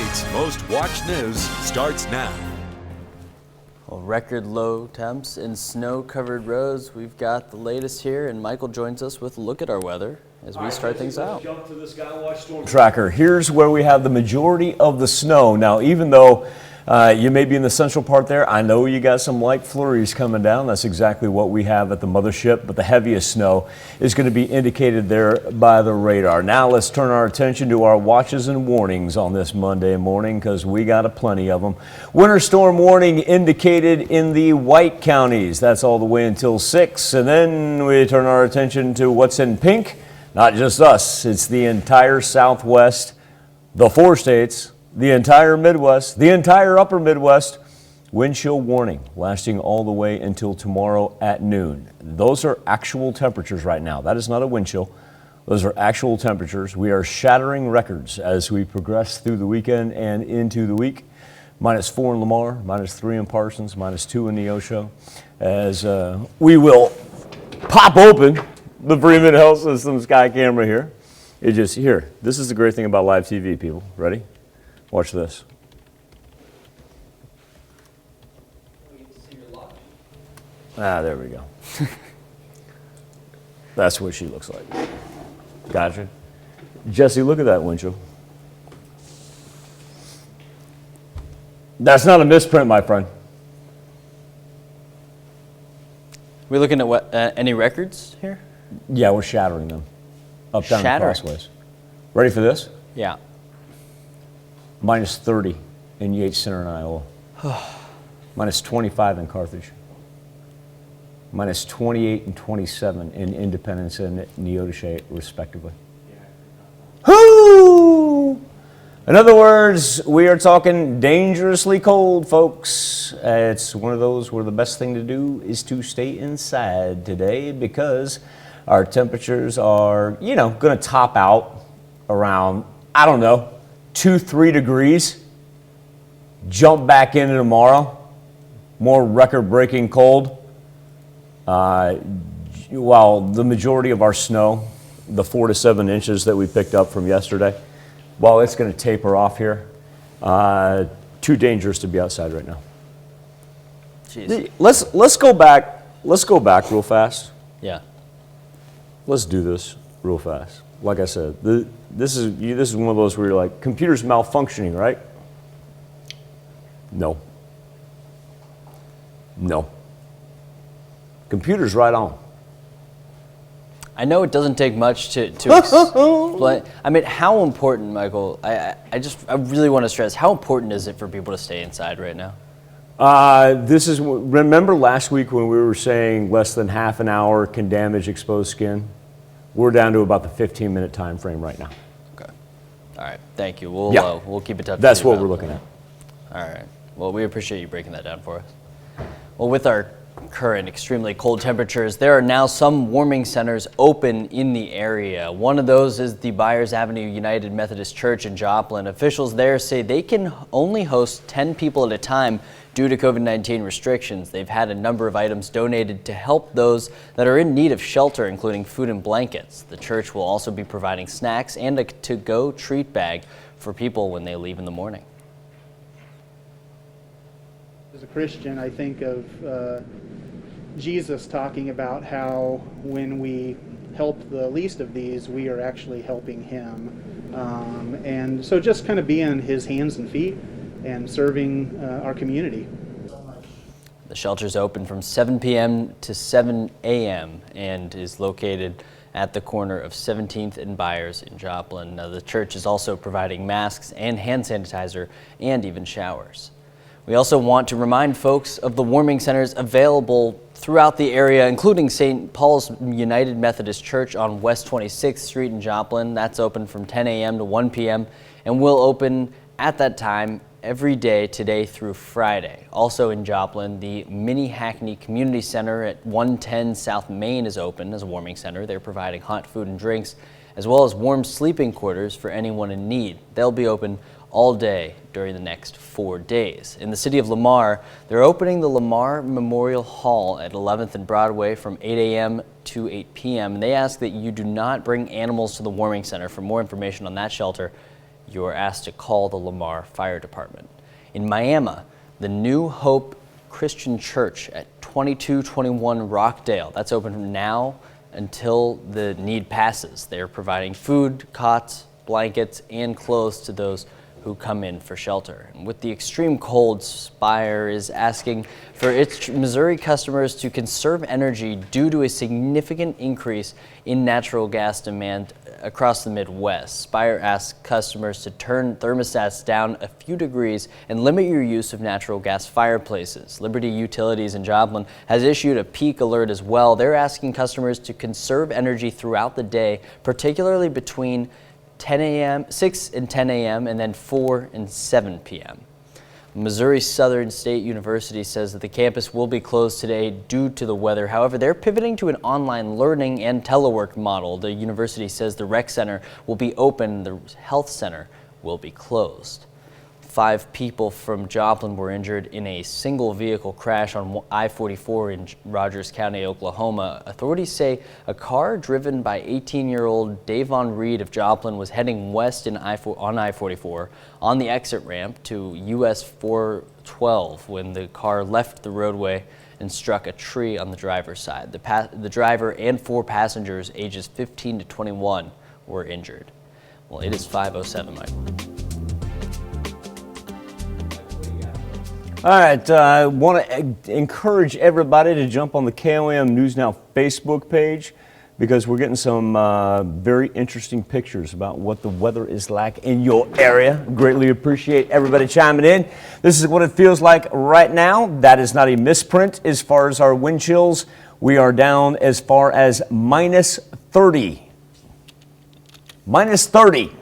Tonight's most watched news starts now. Well, record low temps and snow-covered roads. We've got the latest here, and Michael joins us with a look at our weather as we start things out. Jump to the Skywatch Storm Tracker. Here's where we have the majority of the snow. Now, even though you may be in the central part there, I know you got some light flurries coming down. That's exactly what we have at the mothership, but the heaviest snow is going to be indicated there by the radar. Now let's turn our attention to our watches and warnings on this Monday morning, because we got a plenty of them. Winter storm warning indicated in the white counties. That's all the way until 6, and then we turn our attention to what's in pink. Not just us, it's the entire Southwest, the 4 states, the entire Midwest, the entire upper Midwest. Wind chill warning lasting all the way until tomorrow at noon. Those are actual temperatures right now. That is not a wind chill. Those are actual temperatures. We are shattering records as we progress through the weekend and into the week. -4 in Lamar, -3 in Parsons, -2 in Neosho. As we will pop open the Freeman Health System sky camera here. This is the great thing about live TV, people. Ready? Watch this. There we go. That's what she looks like. Gotcha. Jesse, look at that windshield. That's not a misprint, my friend. We looking at what? Any records here? Yeah, we're shattering them. Up, down, and crossways. Ready for this? Yeah. -30 in Yates Center and Iowa. -25 in Carthage. -28 and 27 in Independence and Neodesha, respectively. Whoo! In other words, we are talking dangerously cold, folks. It's one of those where the best thing to do is to stay inside today, because our temperatures are, going to top out around, 2-3 degrees. Jump back into tomorrow. More record-breaking cold. While the majority of our snow, the 4 to 7 inches that we picked up from yesterday, while it's going to taper off here, too dangerous to be outside right now. Jeez. Let's go back. Let's go back real fast. Yeah. Let's do this real fast. Like I said, this is one of those where you're like, computer's malfunctioning, right? No. Computer's right on. I know it doesn't take much to explain. I mean, how important, Michael, I really want to stress, how important is it for people to stay inside right now? Remember last week when we were saying less than half an hour can damage exposed skin? We're down to about the 15-minute time frame right now. Okay. All right. Thank you. We'll keep in touch. That's what we're looking at. All right. Well, we appreciate you breaking that down for us. Well, with our current extremely cold temperatures, there are now some warming centers open in the area. One of those is the Byers Avenue United Methodist Church in Joplin. Officials there say they can only host 10 people at a time due to COVID-19 restrictions. They've had a number of items donated to help those that are in need of shelter, including food and blankets. The church will also be providing snacks and a to-go treat bag for people when they leave in the morning. As a Christian, I think of Jesus talking about how when we help the least of these, we are actually helping him. And so just kind of being his hands and feet and serving our community. The shelter's open from 7 p.m. to 7 a.m. and is located at the corner of 17th and Byers in Joplin. Now, the church is also providing masks and hand sanitizer and even showers. We also want to remind folks of the warming centers available throughout the area, including St. Paul's United Methodist Church on West 26th Street in Joplin. That's open from 10 a.m. to 1 p.m. and will open at that time every day today through Friday. Also in Joplin, the Mini Hackney Community Center at 110 South Main is open as a warming center. They're providing hot food and drinks, as well as warm sleeping quarters for anyone in need. They'll be open all day during the next 4 days. In the city of Lamar, they're opening the Lamar Memorial Hall at 11th and Broadway from 8 a.m. to 8 p.m. And they ask that you do not bring animals to the warming center. For more information on that shelter, you're asked to call the Lamar Fire Department. In Miami, the New Hope Christian Church at 2221 Rockdale, that's open from now until the need passes. They're providing food, cots, blankets, and clothes to those who come in for shelter. And with the extreme cold, Spire is asking for its Missouri customers to conserve energy due to a significant increase in natural gas demand across the Midwest. Spire asks customers to turn thermostats down a few degrees and limit your use of natural gas fireplaces. Liberty Utilities in Joplin has issued a peak alert as well. They're asking customers to conserve energy throughout the day, particularly between 6 and 10 a.m. and then 4 and 7 p.m. Missouri Southern State University says that the campus will be closed today due to the weather. However, they're pivoting to an online learning and telework model. The university says the rec center will be open, the health center will be closed. 5 people from Joplin were injured in a single vehicle crash on I-44 in Rogers County, Oklahoma. Authorities say a car driven by 18-year-old Davon Reed of Joplin was heading west on I-44 on the exit ramp to US 412 when the car left the roadway and struck a tree on the driver's side. The driver and 4 passengers ages 15 to 21 were injured. Well, it is 5:07, Michael. All right, I want to encourage everybody to jump on the KOM News Now Facebook page because we're getting some very interesting pictures about what the weather is like in your area. Greatly appreciate everybody chiming in. This is what it feels like right now. That is not a misprint as far as our wind chills. We are down as far as minus 30. Minus 30.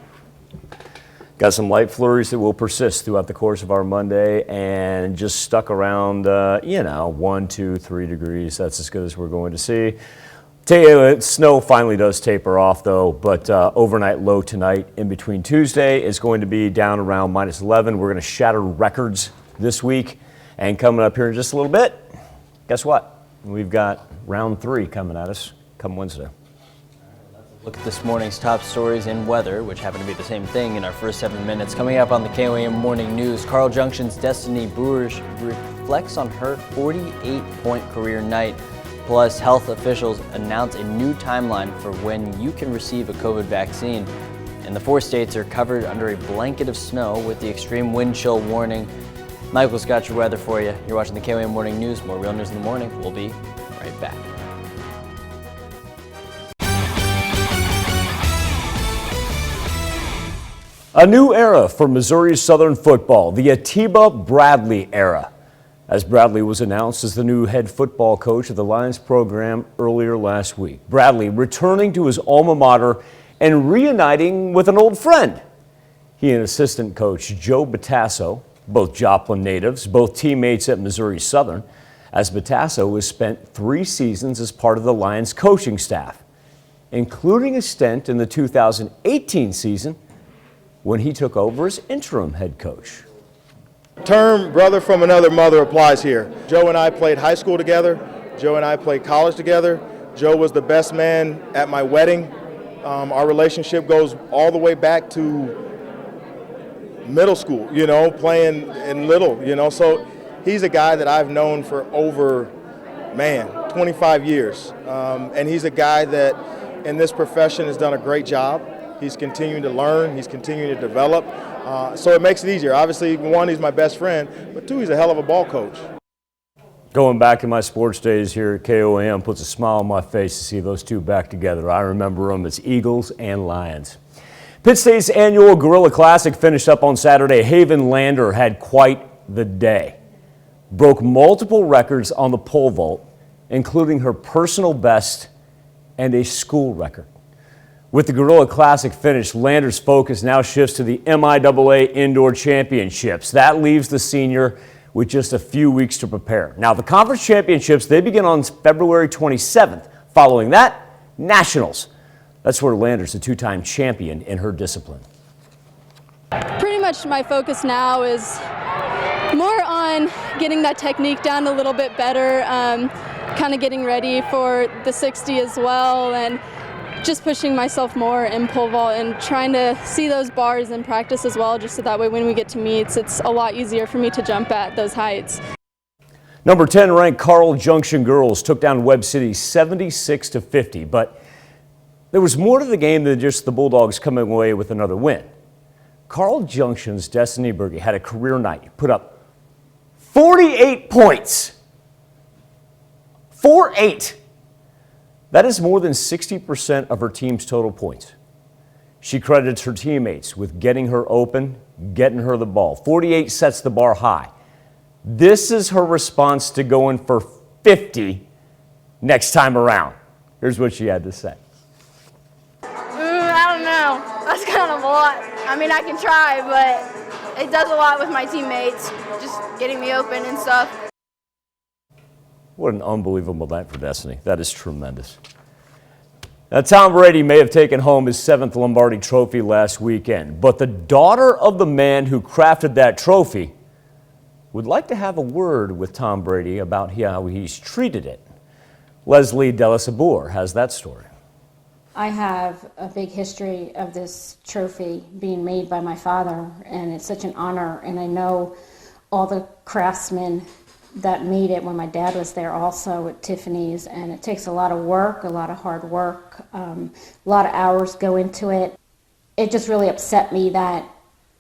Got some light flurries that will persist throughout the course of our Monday and just stuck around, 1, 2, 3 degrees. That's as good as we're going to see. Snow finally does taper off, though, but overnight low tonight in between Tuesday is going to be down around minus 11. We're going to shatter records this week. And coming up here in just a little bit, guess what? We've got round 3 coming at us come Wednesday. Look at this morning's top stories in weather, which happen to be the same thing in our first 7 minutes. Coming up on the KOAM Morning News, Carl Junction's Destiny Brewers reflects on her 48-point career night. Plus, health officials announce a new timeline for when you can receive a COVID vaccine. And the 4 states are covered under a blanket of snow with the extreme wind chill warning. Michael's got your weather for you. You're watching the KOAM Morning News. More real news in the morning. We'll be right back. A new era for Missouri Southern football, the Atiba Bradley era, as Bradley was announced as the new head football coach of the Lions program earlier last week. Bradley returning to his alma mater and reuniting with an old friend. He and assistant coach Joe Batasso, both Joplin natives, both teammates at Missouri Southern, as Batasso has spent 3 seasons as part of the Lions coaching staff, including a stint in the 2018 season when he took over as interim head coach. Term brother from another mother applies here. Joe and I played high school together. Joe and I played college together. Joe was the best man at my wedding. Our relationship goes all the way back to middle school, playing in little, so he's a guy that I've known for over, 25 years. And he's a guy that in this profession has done a great job. He's continuing to learn. He's continuing to develop. So it makes it easier. Obviously, 1, he's my best friend, but 2, he's a hell of a ball coach. Going back in my sports days here at KOAM puts a smile on my face to see those 2 back together. I remember them as Eagles and Lions. Pitt State's annual Gorilla Classic finished up on Saturday. Haven Lander had quite the day. Broke multiple records on the pole vault, including her personal best and a school record. With the Gorilla Classic finished, Lander's focus now shifts to the MIAA Indoor Championships. That leaves the senior with just a few weeks to prepare. Now, the conference championships, they begin on February 27th. Following that, Nationals. That's where Lander's a 2-time champion in her discipline. Pretty much my focus now is more on getting that technique down a little bit better, kind of getting ready for the 60 as well, and just pushing myself more in pole vault and trying to see those bars in practice as well, just so that way when we get to meets, it's a lot easier for me to jump at those heights. Number 10 ranked Carl Junction girls took down Webb City 76-50, but there was more to the game than just the Bulldogs coming away with another win. Carl Junction's Destiny Berge had a career night, put up 48 points. 48. That is more than 60% of her team's total points. She credits her teammates with getting her open, getting her the ball. 48 sets the bar high. This is her response to going for 50 next time around. Here's what she had to say. I don't know. That's kind of a lot. I mean, I can try, but it does a lot with my teammates, just getting me open and stuff. What an unbelievable night for Destiny. That is tremendous. Now, Tom Brady may have taken home his 7th Lombardi trophy last weekend, but the daughter of the man who crafted that trophy would like to have a word with Tom Brady about how he's treated it. Leslie Delasabur has that story. I have a big history of this trophy being made by my father, and it's such an honor, and I know all the craftsmen that made it when my dad was there also at Tiffany's, and it takes a lot of work, a lot of hard work, a lot of hours go into it. It just really upset me that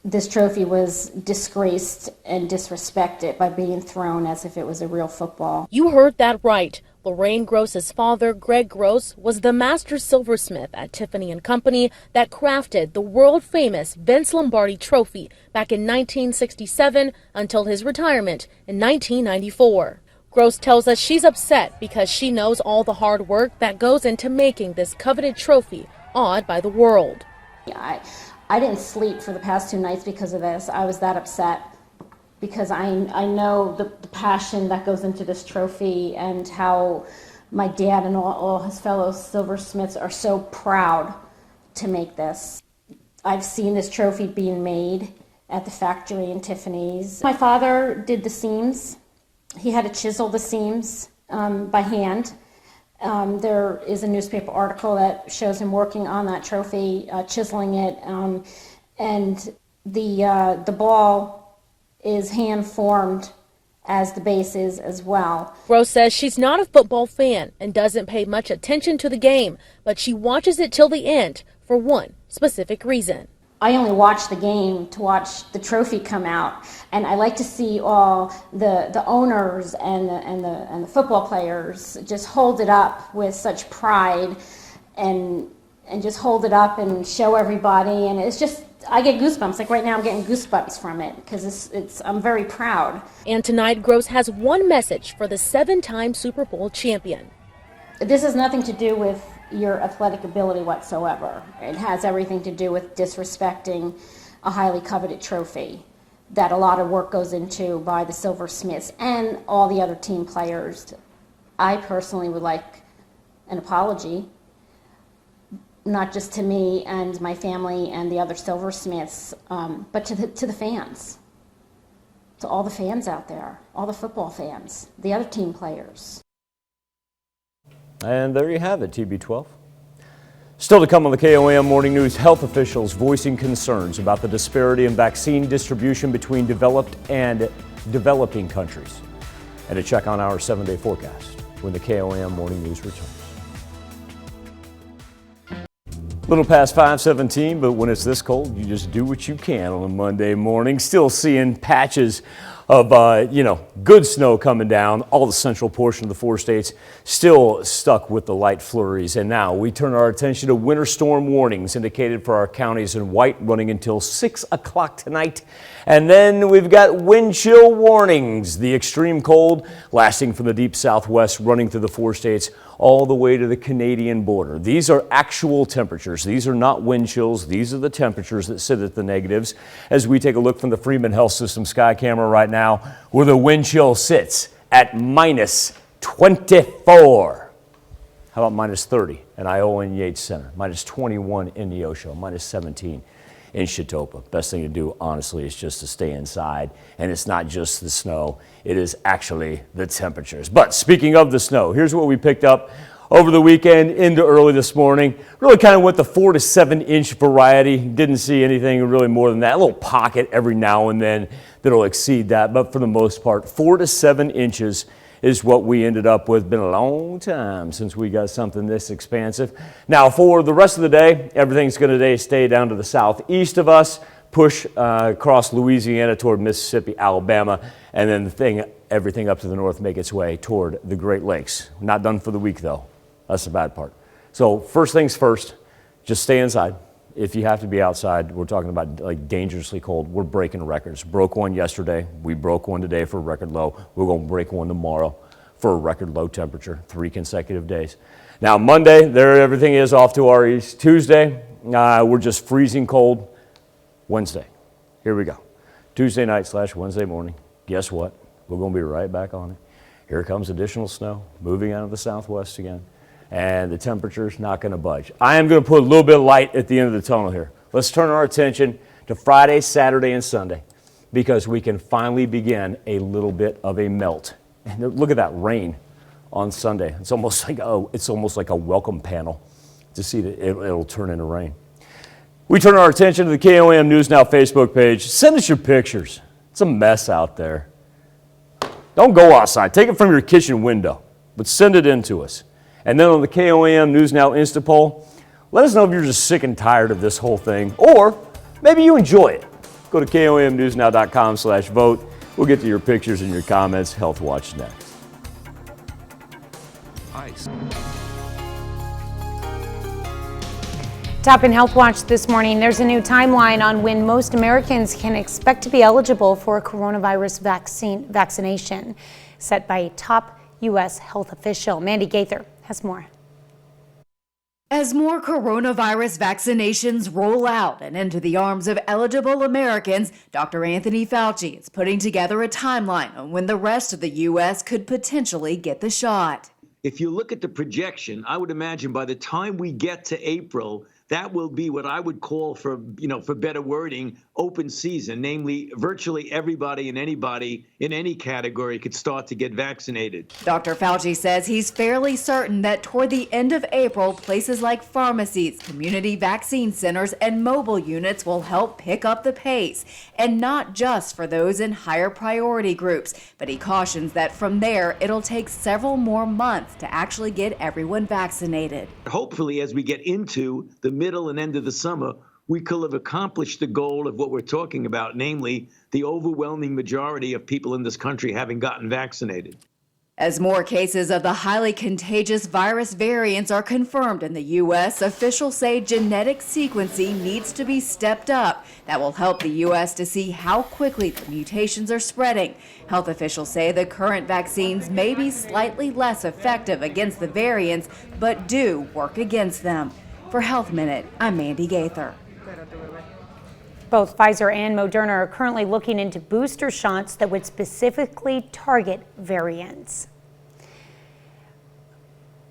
this trophy was disgraced and disrespected by being thrown as if it was a real football. You heard that right. Lorraine Gross's father, Greg Gross, was the master silversmith at Tiffany & Company that crafted the world-famous Vince Lombardi trophy back in 1967 until his retirement in 1994. Gross tells us she's upset because she knows all the hard work that goes into making this coveted trophy awed by the world. I didn't sleep for the past 2 nights because of this. I was that upset, because I know the passion that goes into this trophy and how my dad and all his fellow silversmiths are so proud to make this. I've seen this trophy being made at the factory in Tiffany's. My father did the seams. He had to chisel the seams by hand. There is a newspaper article that shows him working on that trophy, chiseling it, and the ball is hand-formed as the base is as well. Gross says she's not a football fan and doesn't pay much attention to the game, but she watches it till the end for one specific reason. I only watch the game to watch the trophy come out, and I like to see all the owners and the football players just hold it up with such pride and just hold it up and show everybody, and it's just, I get goosebumps. Like right now I'm getting goosebumps from it because I'm very proud. And tonight Gross has one message for the 7-time Super Bowl champion. This has nothing to do with your athletic ability whatsoever. It has everything to do with disrespecting a highly coveted trophy that a lot of work goes into by the silversmiths and all the other team players. I personally would like an apology, not just to me and my family and the other silversmiths, but to the fans, to all the fans out there, all the football fans, the other team players. And there you have it, TB12. Still to come on the KOAM Morning News, health officials voicing concerns about the disparity in vaccine distribution between developed and developing countries. And a check on our 7-day forecast when the KOAM Morning News returns. Little past 5:17, but when it's this cold, you just do what you can on a Monday morning. Still seeing patches of, good snow coming down. All the central portion of the 4 states still stuck with the light flurries. And now we turn our attention to winter storm warnings indicated for our counties in white running until 6 o'clock tonight. And then we've got wind chill warnings. The extreme cold lasting from the deep southwest running through the 4 states all the way to the Canadian border. These are actual temperatures. These are not wind chills. These are the temperatures that sit at the negatives. As we take a look from the Freeman Health System sky camera right now, where the wind chill sits at minus 24. How about minus 30 at Iowa and Yates Center? Minus 21 in Neosho, minus 17 in Chitopa. Best thing to do, honestly, is just to stay inside. And it's not just the snow, it is actually the temperatures. But speaking of the snow, here's what we picked up over the weekend into early this morning. Really kind of went the 4 to 7 inch variety. Didn't see anything really more than that. A little pocket every now and then that'll exceed that, but for the most part, 4 to 7 inches is what we ended up with. Been a long time since we got something this expansive. Now for the rest of the day, everything's going to stay down to the southeast of us, push across Louisiana toward Mississippi, Alabama, and then everything up to the north make its way toward the Great Lakes. Not done for the week though. That's the bad part. So first things first, just stay inside. If you have to be outside, we're talking about like dangerously cold. We're breaking records. Broke one yesterday. We broke one today for a record low. We're going to break one tomorrow for a record low temperature, 3 consecutive days. Now Monday, everything is off to our east. Tuesday, we're just freezing cold. Wednesday, here we go. Tuesday night / Wednesday morning. Guess what? We're going to be right back on it. Here comes additional snow moving out of the southwest again. And the temperature's not going to budge. I am going to put a little bit of light at the end of the tunnel here. Let's turn our attention to Friday, Saturday, and Sunday because we can finally begin a little bit of a melt. And look at that rain on Sunday. It's almost like a welcome panel to see that it'll turn into rain. We turn our attention to the KOAM News Now Facebook page. Send us your pictures. It's a mess out there. Don't go outside. Take it from your kitchen window, but send it in to us. And then on the KOAM News Now Insta poll, let us know if you're just sick and tired of this whole thing, or maybe you enjoy it. Go to KOAMnewsnow.com/vote. We'll get to your pictures and your comments. Health Watch next. Ice. Top in Health Watch this morning, there's a new timeline on when most Americans can expect to be eligible for a coronavirus vaccination, set by a top U.S. health official. Mandy Gaither has more. As more coronavirus vaccinations roll out and into the arms of eligible Americans, Dr. Anthony Fauci is putting together a timeline on when the rest of the U.S. could potentially get the shot. If you look at the projection, I would imagine by the time we get to April, that will be what I would call, for better wording, open season. Namely, virtually everybody and anybody in any category could start to get vaccinated. Dr. Fauci says he's fairly certain that toward the end of April, places like pharmacies, community vaccine centers, and mobile units will help pick up the pace. And not just for those in higher priority groups, but he cautions that from there, it'll take several more months to actually get everyone vaccinated. Hopefully, as we get into the middle and end of the summer, we could have accomplished the goal of what we're talking about, namely the overwhelming majority of people in this country having gotten vaccinated. As more cases of the highly contagious virus variants are confirmed in the U.S., officials say genetic sequencing needs to be stepped up. That will help the U.S. to see how quickly the mutations are spreading. Health officials say the current vaccines may be slightly less effective against the variants, but do work against them. For Health Minute, I'm Mandy Gaither. Both Pfizer and Moderna are currently looking into booster shots that would specifically target variants.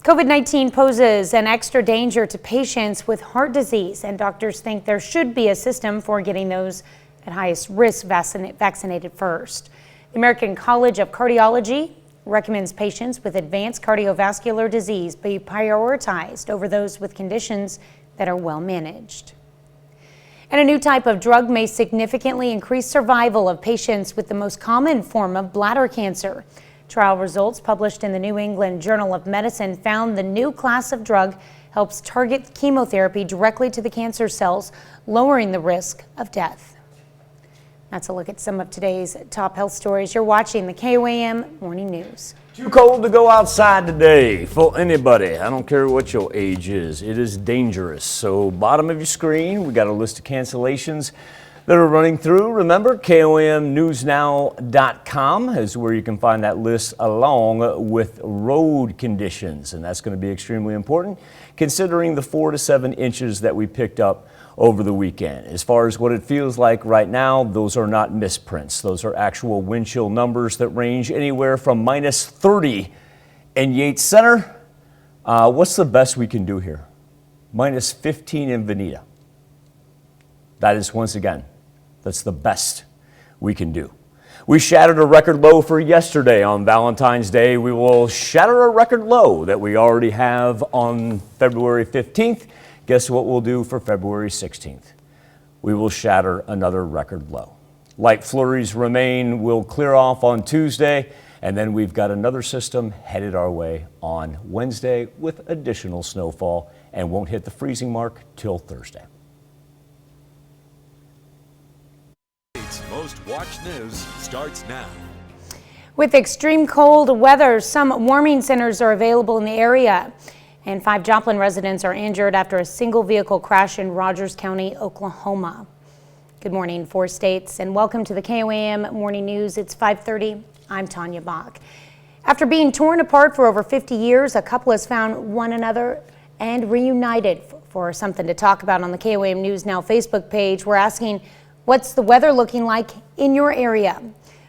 COVID-19 poses an extra danger to patients with heart disease, and doctors think there should be a system for getting those at highest risk vaccinated first. The American College of Cardiology recommends patients with advanced cardiovascular disease be prioritized over those with conditions that are well managed. And a new type of drug may significantly increase survival of patients with the most common form of bladder cancer. Trial results published in the New England Journal of Medicine found the new class of drug helps target chemotherapy directly to the cancer cells, lowering the risk of death. That's a look at some of today's top health stories. You're watching the KOAM Morning News. Too cold to go outside today for anybody. I don't care what your age is. It is dangerous. So bottom of your screen, we got a list of cancellations that are running through. Remember, KOAMnewsnow.com is where you can find that list along with road conditions. And that's going to be extremely important considering the 4 to 7 inches that we picked up over the weekend. As far as what it feels like right now, those are not misprints. Those are actual wind chill numbers that range anywhere from -30 in Yates Center. What's the best we can do here? -15 in Veneta. That is, once again, that's the best we can do. We shattered a record low for yesterday on Valentine's Day. We will shatter a record low that we already have on February 15th. Guess what we'll do for February 16th? We will shatter another record low. Light flurries remain. We'll clear off on Tuesday, and then we've got another system headed our way on Wednesday with additional snowfall, and won't hit the freezing mark till Thursday. Most watched news starts now. With extreme cold weather, some warming centers are available in the area. And 5 Joplin residents are injured after a single vehicle crash in Rogers County, Oklahoma. Good morning, 4 states, and welcome to the KOAM Morning News. It's 5:30. I'm Tanya Bach. After being torn apart for over 50 years, a couple has found one another and reunited. For something to talk about on the KOAM News Now Facebook page, we're asking, what's the weather looking like in your area?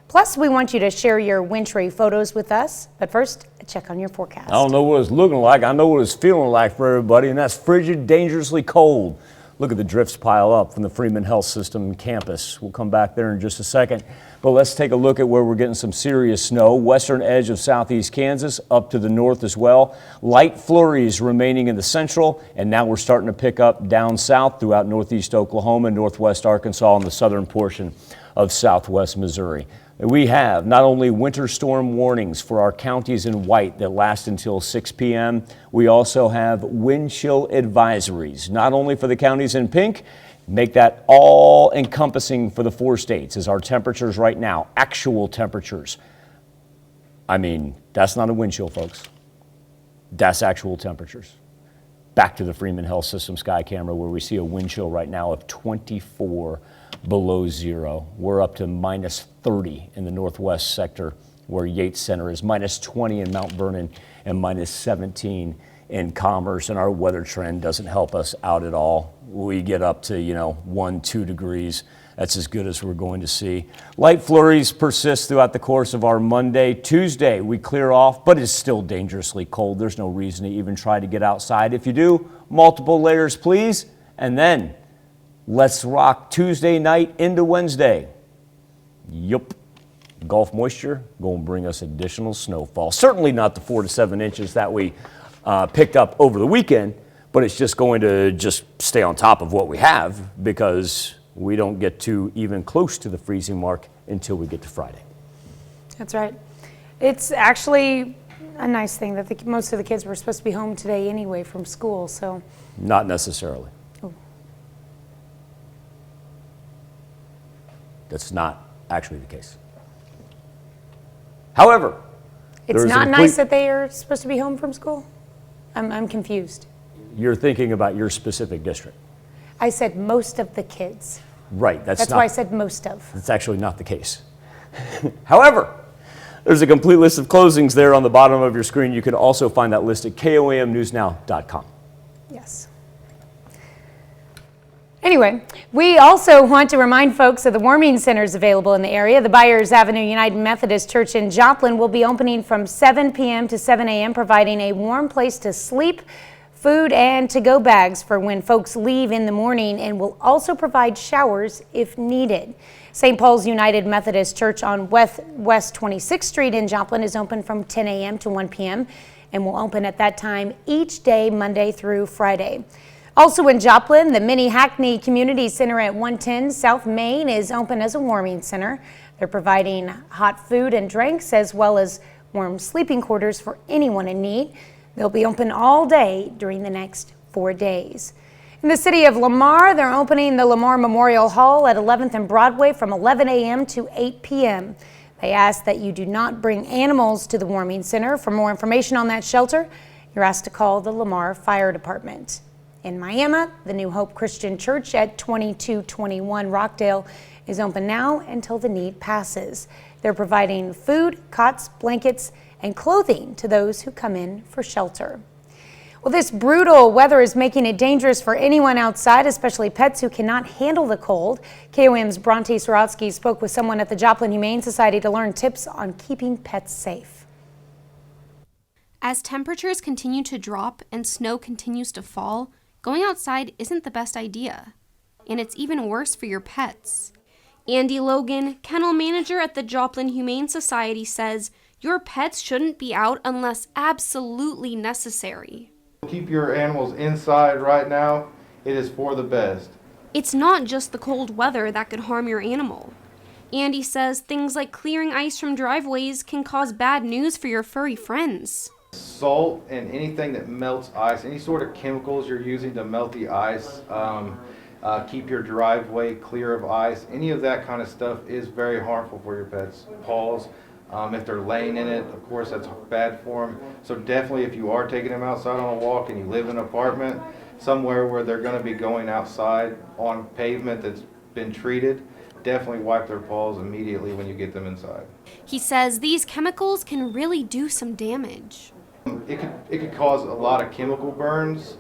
Plus, we want you to share your wintry photos with us. But first, a check on your forecast. I don't know what it's looking like. I know what it's feeling like for everybody, and that's frigid, dangerously cold. Look at the drifts pile up from the Freeman Health System campus. We'll come back there in just a second. But let's take a look at where we're getting some serious snow. Western edge of southeast Kansas, up to the north as well. Light flurries remaining in the central, and now we're starting to pick up down south throughout northeast Oklahoma, northwest Arkansas, and the southern portion of southwest Missouri. We have not only winter storm warnings for our counties in white that last until 6 p.m., we also have wind chill advisories, not only for the counties in pink, make that all encompassing for the 4 states as our temperatures right now, actual temperatures. I mean, that's not a wind chill, folks. That's actual temperatures. Back to the Freeman Health System sky camera where we see a wind chill right now of 24 below zero. We're up to minus 30 in the northwest sector where Yates Center is, minus 20 in Mount Vernon, and minus 17 in Commerce. And our weather trend doesn't help us out at all. We get up to, 1-2 degrees. That's as good as we're going to see. Light flurries persist throughout the course of our Monday. Tuesday, we clear off, but it's still dangerously cold. There's no reason to even try to get outside. If you do, multiple layers, please. And then let's rock Tuesday night into Wednesday. Yup. Gulf moisture going to bring us additional snowfall. Certainly not the 4 to 7 inches that we picked up over the weekend, but it's just going to just stay on top of what we have because we don't get to even close to the freezing mark until we get to Friday. That's right. It's actually a nice thing that most of the kids were supposed to be home today anyway from school, so. Not necessarily. Oh. That's not actually the case. However, it's not nice that they are supposed to be home from school? I'm confused. You're thinking about your specific district. I said most of the kids. Right. That's why I said most of. That's actually not the case. However, there's a complete list of closings there on the bottom of your screen. You can also find that list at KOAMnewsnow.com. Yes. Anyway, we also want to remind folks of the warming centers available in the area. The Byers Avenue United Methodist Church in Joplin will be opening from 7 p.m. to 7 a.m., providing a warm place to sleep, food, and to-go bags for when folks leave in the morning, and will also provide showers if needed. St. Paul's United Methodist Church on West 26th Street in Joplin is open from 10 a.m. to 1 p.m. and will open at that time each day, Monday through Friday. Also in Joplin, the Mini Hackney Community Center at 110 South Main is open as a warming center. They're providing hot food and drinks as well as warm sleeping quarters for anyone in need. They'll be open all day during the next 4 days. In the city of Lamar, they're opening the Lamar Memorial Hall at 11th and Broadway from 11 a.m. to 8 p.m. They ask that you do not bring animals to the warming center. For more information on that shelter, you're asked to call the Lamar Fire Department. In Miami, the New Hope Christian Church at 2221 Rockdale is open now until the need passes. They're providing food, cots, blankets, and clothing to those who come in for shelter. Well, this brutal weather is making it dangerous for anyone outside, especially pets who cannot handle the cold. KOM's Bronte Sorotsky spoke with someone at the Joplin Humane Society to learn tips on keeping pets safe. As temperatures continue to drop and snow continues to fall, going outside isn't the best idea. And it's even worse for your pets. Andy Logan, kennel manager at the Joplin Humane Society, says your pets shouldn't be out unless absolutely necessary. Keep your animals inside right now. It is for the best. It's not just the cold weather that could harm your animal. Andy says things like clearing ice from driveways can cause bad news for your furry friends. Salt and anything that melts ice, any sort of chemicals you're using to melt the ice, keep your driveway clear of ice, any of that kind of stuff is very harmful for your pets' paws. If they're laying in it, of course, that's bad for them. So definitely if you are taking them outside on a walk and you live in an apartment, somewhere where they're going to be going outside on pavement that's been treated, definitely wipe their paws immediately when you get them inside. He says these chemicals can really do some damage. It could cause a lot of chemical burns.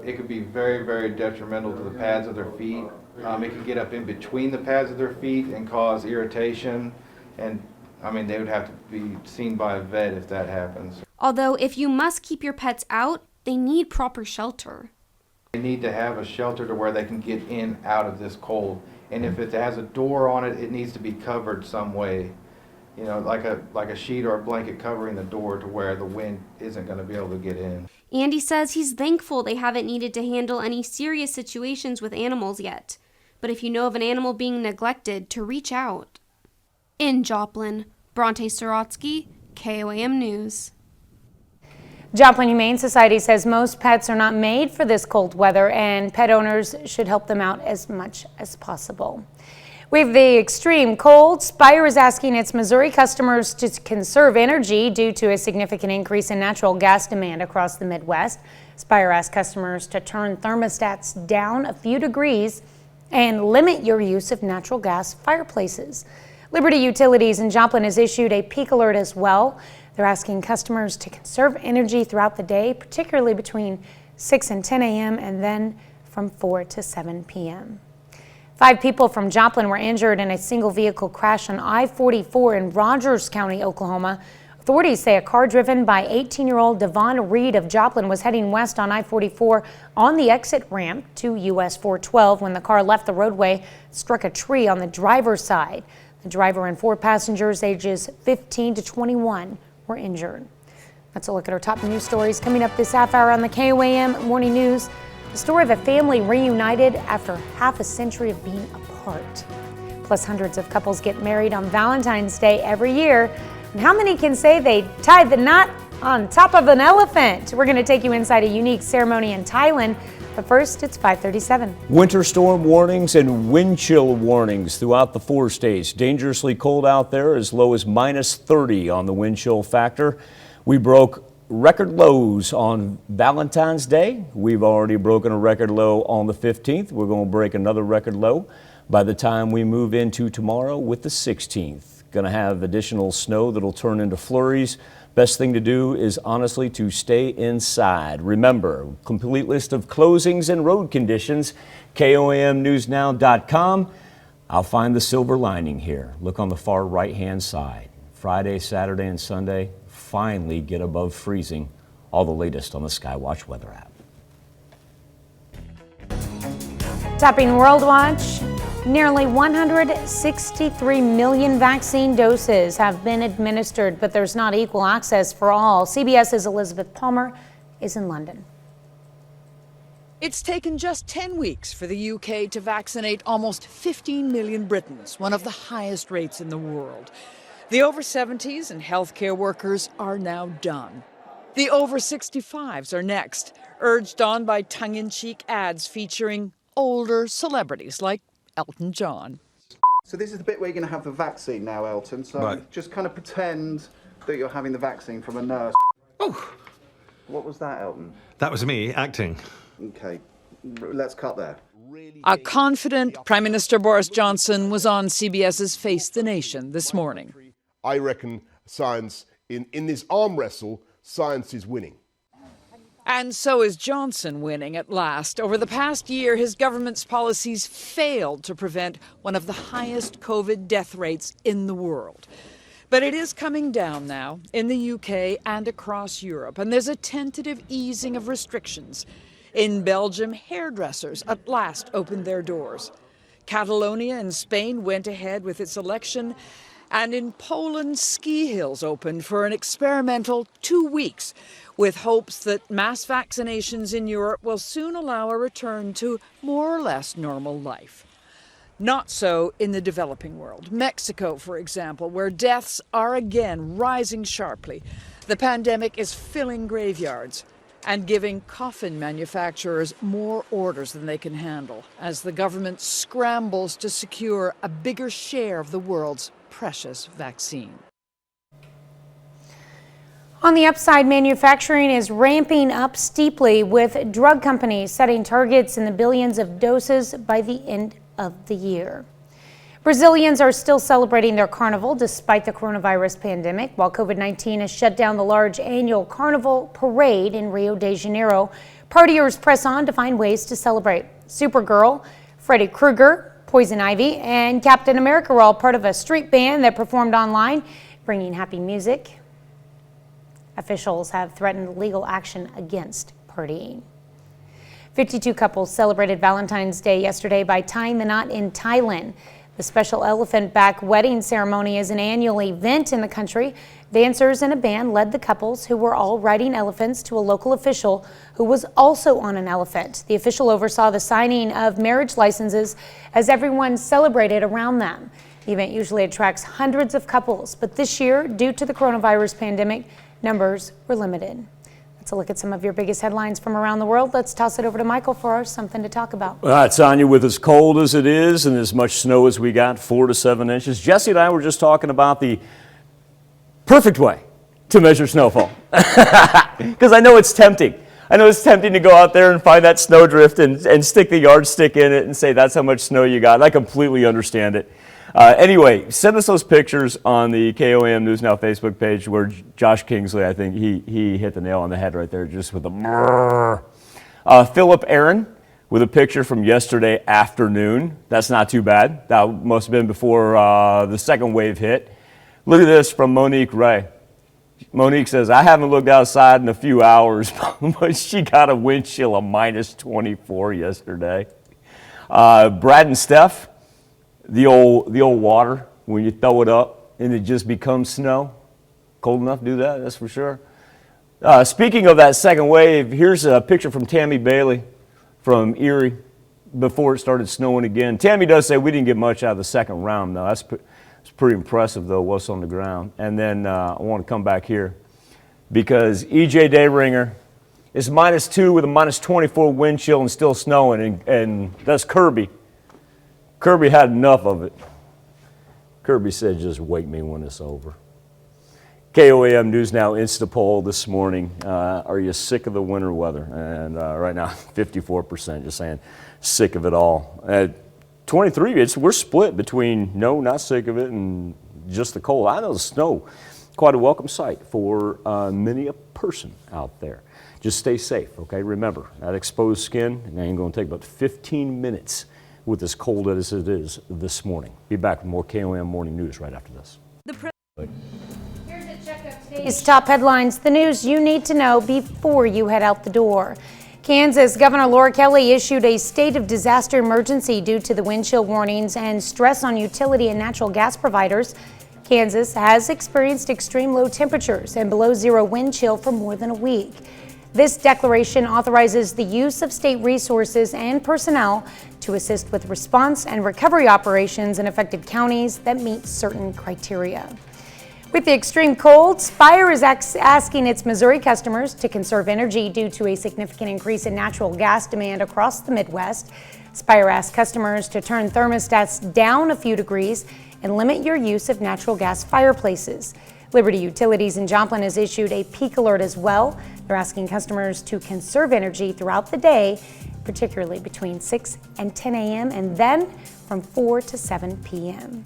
It could be very, very detrimental to the pads of their feet. It could get up in between the pads of their feet and cause irritation. And I mean, they would have to be seen by a vet if that happens. Although if you must keep your pets out, they need proper shelter. They need to have a shelter to where they can get in out of this cold. And if it has a door on it, it needs to be covered some way. You know, like a sheet or a blanket covering the door to where the wind isn't going to be able to get in. Andy says he's thankful they haven't needed to handle any serious situations with animals yet. But if you know of an animal being neglected, to reach out. In Joplin, Bronte Sorotsky, KOAM News. Joplin Humane Society says most pets are not made for this cold weather and pet owners should help them out as much as possible. With the extreme cold, Spire is asking its Missouri customers to conserve energy due to a significant increase in natural gas demand across the Midwest. Spire asks customers to turn thermostats down a few degrees and limit your use of natural gas fireplaces. Liberty Utilities in Joplin has issued a peak alert as well. They're asking customers to conserve energy throughout the day, particularly between 6 and 10 a.m. and then from 4 to 7 p.m. 5 people from Joplin were injured in a single vehicle crash on I-44 in Rogers County, Oklahoma. Authorities say a car driven by 18-year-old Devon Reed of Joplin was heading west on I-44 on the exit ramp to US 412 when the car left the roadway, struck a tree on the driver's side. The driver and 4 passengers ages 15 to 21 were injured. That's a look at our top news stories coming up this half hour on the KOAM Morning News. The story of a family reunited after half a century of being apart. Plus, hundreds of couples get married on Valentine's Day every year. And how many can say they tied the knot on top of an elephant? We're going to take you inside a unique ceremony in Thailand. But first, it's 5:37. Winter storm warnings and wind chill warnings throughout the 4 states. Dangerously cold out there, as low as -30 on the wind chill factor. We broke record lows on Valentine's Day. We've already broken a record low on the 15th. We're going to break another record low by the time we move into tomorrow with the 16th. Going to have additional snow that'll turn into flurries. Best thing to do is honestly to stay inside. Remember, complete list of closings and road conditions, KOAMnewsnow.com. I'll find the silver lining here. Look on the far right-hand side. Friday, Saturday, and Sunday finally get above freezing. All the latest on the Skywatch weather app. Topping World Watch, nearly 163 million vaccine doses have been administered, but there's not equal access for all. CBS's Elizabeth Palmer is in London. It's taken just 10 weeks for the UK to vaccinate almost 15 million Britons, one of the highest rates in the world. The over 70s and healthcare workers are now done. The over 65s are next, urged on by tongue-in-cheek ads featuring older celebrities like Elton John. So this is the bit where you're going to have the vaccine now, Elton. So right. Just kind of pretend that you're having the vaccine from a nurse. Oh! What was that, Elton? That was me acting. Okay, let's cut there. A confident Prime Minister Boris Johnson was on CBS's Face the Nation this morning. I reckon science, in this arm wrestle, science is winning. And so is Johnson winning at last. Over the past year, his government's policies failed to prevent one of the highest COVID death rates in the world. But it is coming down now in the UK and across Europe, and there's a tentative easing of restrictions. In Belgium, hairdressers at last opened their doors. Catalonia in Spain went ahead with its election. And in Poland, ski hills opened for an experimental 2 weeks, with hopes that mass vaccinations in Europe will soon allow a return to more or less normal life. Not so in the developing world. Mexico, for example, where deaths are again rising sharply. The pandemic is filling graveyards and giving coffin manufacturers more orders than they can handle as the government scrambles to secure a bigger share of the world's precious vaccine. On the upside, manufacturing is ramping up steeply, with drug companies setting targets in the billions of doses by the end of the year. Brazilians are still celebrating their carnival despite the coronavirus pandemic, while COVID-19 has shut down the large annual carnival parade in Rio de Janeiro. Partiers press on to find ways to celebrate. Supergirl, Freddy Krueger, Poison Ivy, and Captain America were all part of a street band that performed online, bringing happy music. Officials have threatened legal action against partying. 52 couples celebrated Valentine's Day yesterday by tying the knot in Thailand. The special elephant-back wedding ceremony is an annual event in the country. Dancers and a band led the couples, who were all riding elephants, to a local official who was also on an elephant. The official oversaw the signing of marriage licenses as everyone celebrated around them. The event usually attracts hundreds of couples, but this year, due to the coronavirus pandemic, numbers were limited. Let's look at some of your biggest headlines from around the world. Let's toss it over to Michael for our Something to Talk About. Tanya, with as cold as it is and as much snow as we got, 4 to 7 inches, Jesse and I were just talking about the perfect way to measure snowfall. Because I know it's tempting. I know it's tempting to go out there and find that snowdrift and stick the yardstick in it and say that's how much snow you got. And I completely understand it. Anyway, send us those pictures on the KOAM News Now Facebook page, where Josh Kingsley, I think he hit the nail on the head right there, just with a brrr. Philip Aaron with a picture from yesterday afternoon. That's not too bad. That must have been before the second wave hit. Look at this from Monique Ray. Monique says, I haven't looked outside in a few hours, but she got a wind chill of minus 24 yesterday. Brad and Steph. The old water, when you throw it up and it just becomes snow. Cold enough to do that, that's for sure. Speaking of that second wave, here's a picture from Tammy Bailey from Erie before it started snowing again. Tammy does say we didn't get much out of the second round, though. That's pretty impressive, though, what's on the ground. And then I want to come back here because EJ Dayringer is -2 with a minus 24 wind chill and still snowing, and that's Kirby. Kirby had enough of it. Kirby said, just wake me when it's over. KOAM News Now Instapoll this morning. Are you sick of the winter weather? And right now, 54% just saying sick of it all. 23, we're split between no, not sick of it, and just the cold. I know the snow, quite a welcome sight for many a person out there. Just stay safe, okay? Remember, that exposed skin, it ain't going to take about 15 minutes with as cold as it is this morning. Be back with more KOAM Morning News right after this. Here's a check of today's top headlines, the news you need to know before you head out the door. Kansas Governor Laura Kelly issued a state of disaster emergency due to the wind chill warnings and stress on utility and natural gas providers. Kansas has experienced extreme low temperatures and below zero wind chill for more than a week. This declaration authorizes the use of state resources and personnel to assist with response and recovery operations in affected counties that meet certain criteria. With the extreme cold, Spire is asking its Missouri customers to conserve energy due to a significant increase in natural gas demand across the Midwest. Spire asks customers to turn thermostats down a few degrees and limit your use of natural gas fireplaces. Liberty Utilities in Joplin has issued a peak alert as well. They're asking customers to conserve energy throughout the day, particularly between 6 and 10 a.m. and then from 4 to 7 p.m.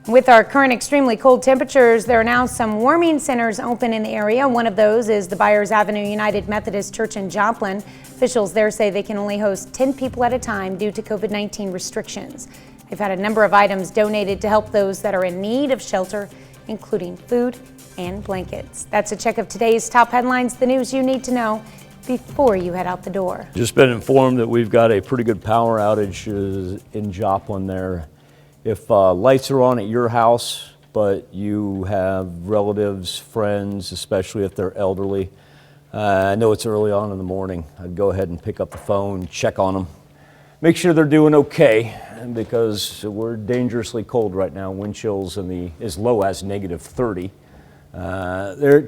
With our current extremely cold temperatures, there are now some warming centers open in the area. One of those is the Byers Avenue United Methodist Church in Joplin. Officials there say they can only host 10 people at a time due to COVID-19 restrictions. They've had a number of items donated to help those that are in need of shelter, including food and blankets. That's a check of today's top headlines, the news you need to know before you head out the door. Just been informed that we've got a pretty good power outage in Joplin there. If lights are on at your house, but you have relatives, friends, especially if they're elderly, I know it's early on in the morning, I'd go ahead and pick up the phone, check on them, make sure they're doing okay, because we're dangerously cold right now. Wind chills in as low as -30.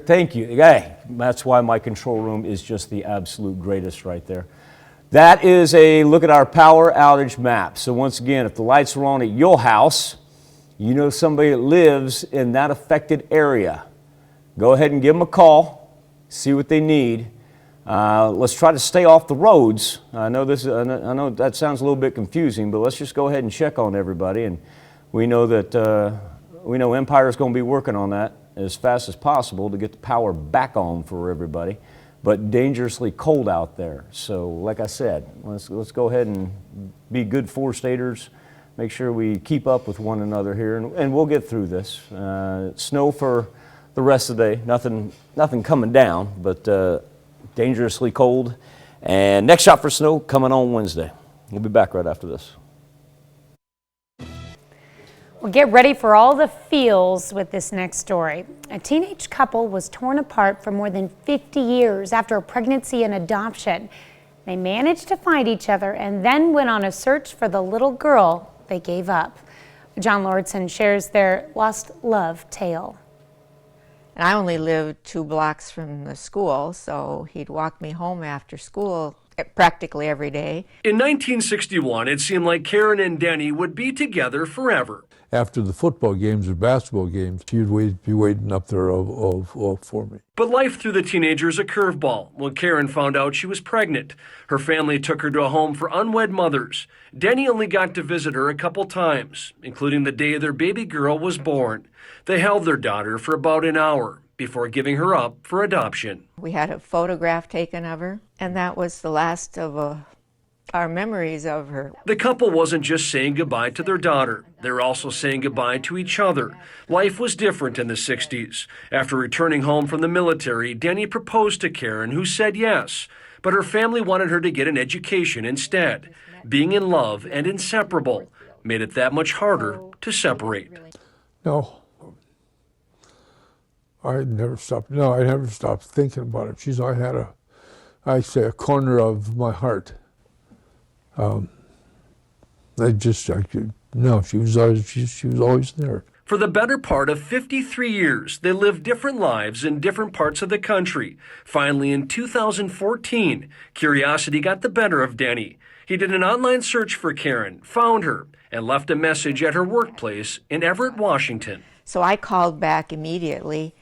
Thank you. Hey, that's why my control room is just the absolute greatest right there. That is a look at our power outage map. So once again, if the lights are on at your house, you know somebody that lives in that affected area, go ahead and give them a call, see what they need. Let's try to stay off the roads. I know that sounds a little bit confusing, but let's just go ahead and check on everybody. And we know that Empire's going to be working on that as fast as possible to get the power back on for everybody, but dangerously cold out there. So like I said, let's go ahead and be good four-staters, make sure we keep up with one another here, and we'll get through this. Snow for the rest of the day, nothing coming down, but dangerously cold. And next shot for snow coming on Wednesday. We'll be back right after this. Well, get ready for all the feels with this next story. A teenage couple was torn apart for more than 50 years after a pregnancy and adoption. They managed to find each other and then went on a search for the little girl they gave up. John Lordson shares their lost love tale. And I only lived 2 blocks from the school, so he'd walk me home after school practically every day. In 1961, it seemed like Karen and Denny would be together forever. After the football games or basketball games, she'd be waiting up there for me. But life threw the teenagers a curveball when Karen found out she was pregnant. Her family took her to a home for unwed mothers. Denny only got to visit her a couple times, including the day their baby girl was born. They held their daughter for about an hour before giving her up for adoption. We had a photograph taken of her, and that was the last of our memories of her. The couple wasn't just saying goodbye to their daughter. They were also saying goodbye to each other. Life was different in the 60s. After returning home from the military, Denny proposed to Karen, who said yes. But her family wanted her to get an education instead. Being in love and inseparable made it that much harder to separate. No. I never stopped thinking about it. She's always had a corner of my heart. She was always there. For the better part of 53 years, they lived different lives in different parts of the country. Finally, in 2014, curiosity got the better of Denny. He did an online search for Karen, found her, and left a message at her workplace in Everett, Washington. So I called back immediately,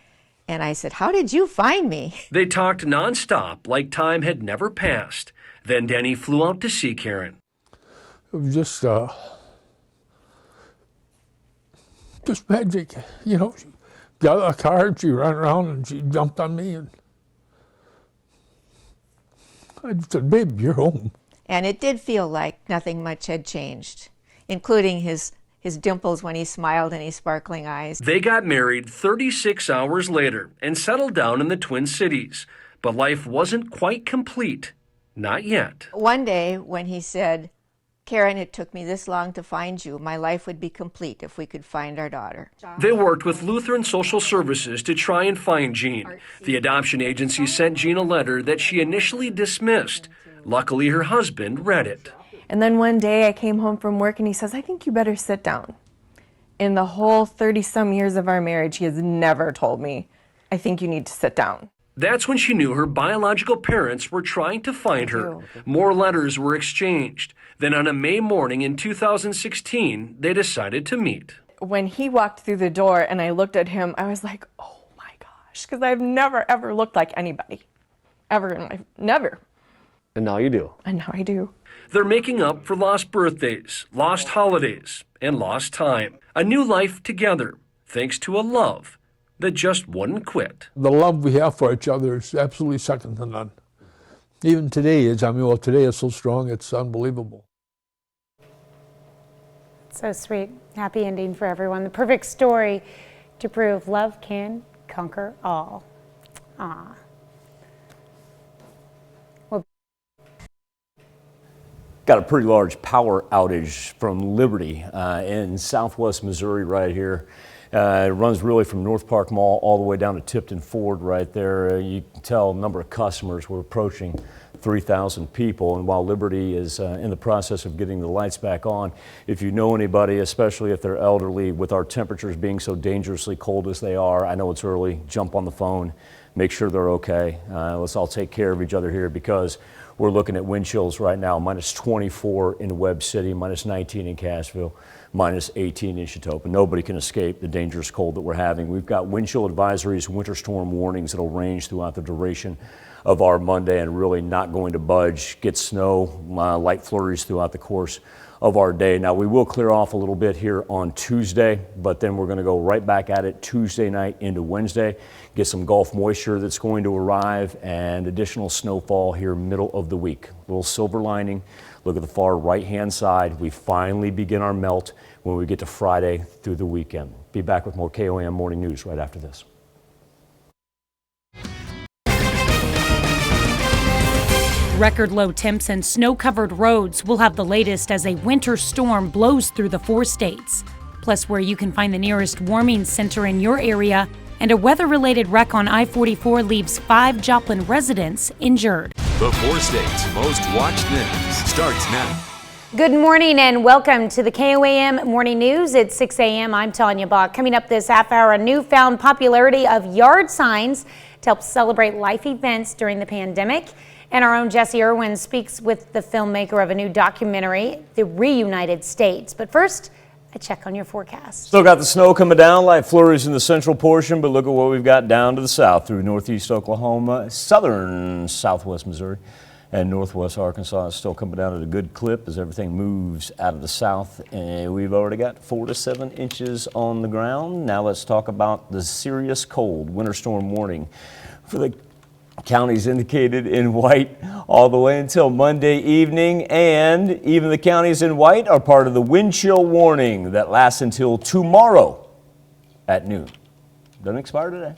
and I said, "How did you find me?" They talked nonstop, like time had never passed. Then Denny flew out to see Karen. It was just magic, you know. She got a car, she ran around and she jumped on me, and I said, "Babe, you're home." And it did feel like nothing much had changed, including his dimples when he smiled and his sparkling eyes. They got married 36 hours later and settled down in the Twin Cities. But life wasn't quite complete. Not yet. One day when he said, "Karen, it took me this long to find you. My life would be complete if we could find our daughter." They worked with Lutheran Social Services to try and find Jean. The adoption agency sent Jean a letter that she initially dismissed. Luckily, her husband read it. And then one day I came home from work and he says, "I think you better sit down." In the whole 30-some years of our marriage, he has never told me, "I think you need to sit down." That's when she knew her biological parents were trying to find her. More letters were exchanged. Then on a May morning in 2016, they decided to meet. When he walked through the door and I looked at him, I was like, oh my gosh, because I've never, ever looked like anybody. Ever in life. Never. And now you do. And now I do. They're making up for lost birthdays, lost holidays, and lost time. A new life together, thanks to a love that just wouldn't quit. The love we have for each other is absolutely second to none. Even today today is so strong, it's unbelievable. So sweet. Happy ending for everyone. The perfect story to prove love can conquer all. Ah. Got a pretty large power outage from Liberty in southwest Missouri right here. It runs really from North Park Mall all the way down to Tipton Ford right there. You can tell the number of customers. We're approaching 3,000 people, and while Liberty is in the process of getting the lights back on, if you know anybody, especially if they're elderly, with our temperatures being so dangerously cold as they are, I know it's early, jump on the phone, make sure they're okay. Let's all take care of each other here, because we're looking at wind chills right now, minus 24 in Webb City, minus 19 in Cashville, minus 18 in Chetopa. Nobody can escape the dangerous cold that we're having. We've got wind chill advisories, winter storm warnings that'll range throughout the duration of our Monday and really not going to budge. Get snow, light flurries throughout the course of our day. Now, we will clear off a little bit here on Tuesday, but then we're going to go right back at it Tuesday night into Wednesday. Get some Gulf moisture that's going to arrive and additional snowfall here middle of the week. A little silver lining. Look at the far right-hand side. We finally begin our melt when we get to Friday through the weekend. Be back with more KOAM Morning News right after this. Record low temps and snow-covered roads will have the latest as a winter storm blows through the 4 states. Plus, where you can find the nearest warming center in your area, and a weather-related wreck on I-44 leaves 5 Joplin residents injured. The 4 states' most watched news starts now. Good morning and welcome to the KOAM Morning News. It's 6 a.m. I'm Tanya Bach. Coming up this half hour, a newfound popularity of yard signs to help celebrate life events during the pandemic. And our own Jesse Irwin speaks with the filmmaker of a new documentary, The Reunited States. But first, a check on your forecast. Still got the snow coming down, light flurries in the central portion, but look at what we've got down to the south through northeast Oklahoma, southern southwest Missouri, and northwest Arkansas. It's still coming down at a good clip as everything moves out of the south. And we've already got 4 to 7 inches on the ground. Now let's talk about the serious cold winter storm warning for the counties indicated in white all the way until Monday evening, and even the counties in white are part of the wind chill warning that lasts until tomorrow at noon. Doesn't expire today.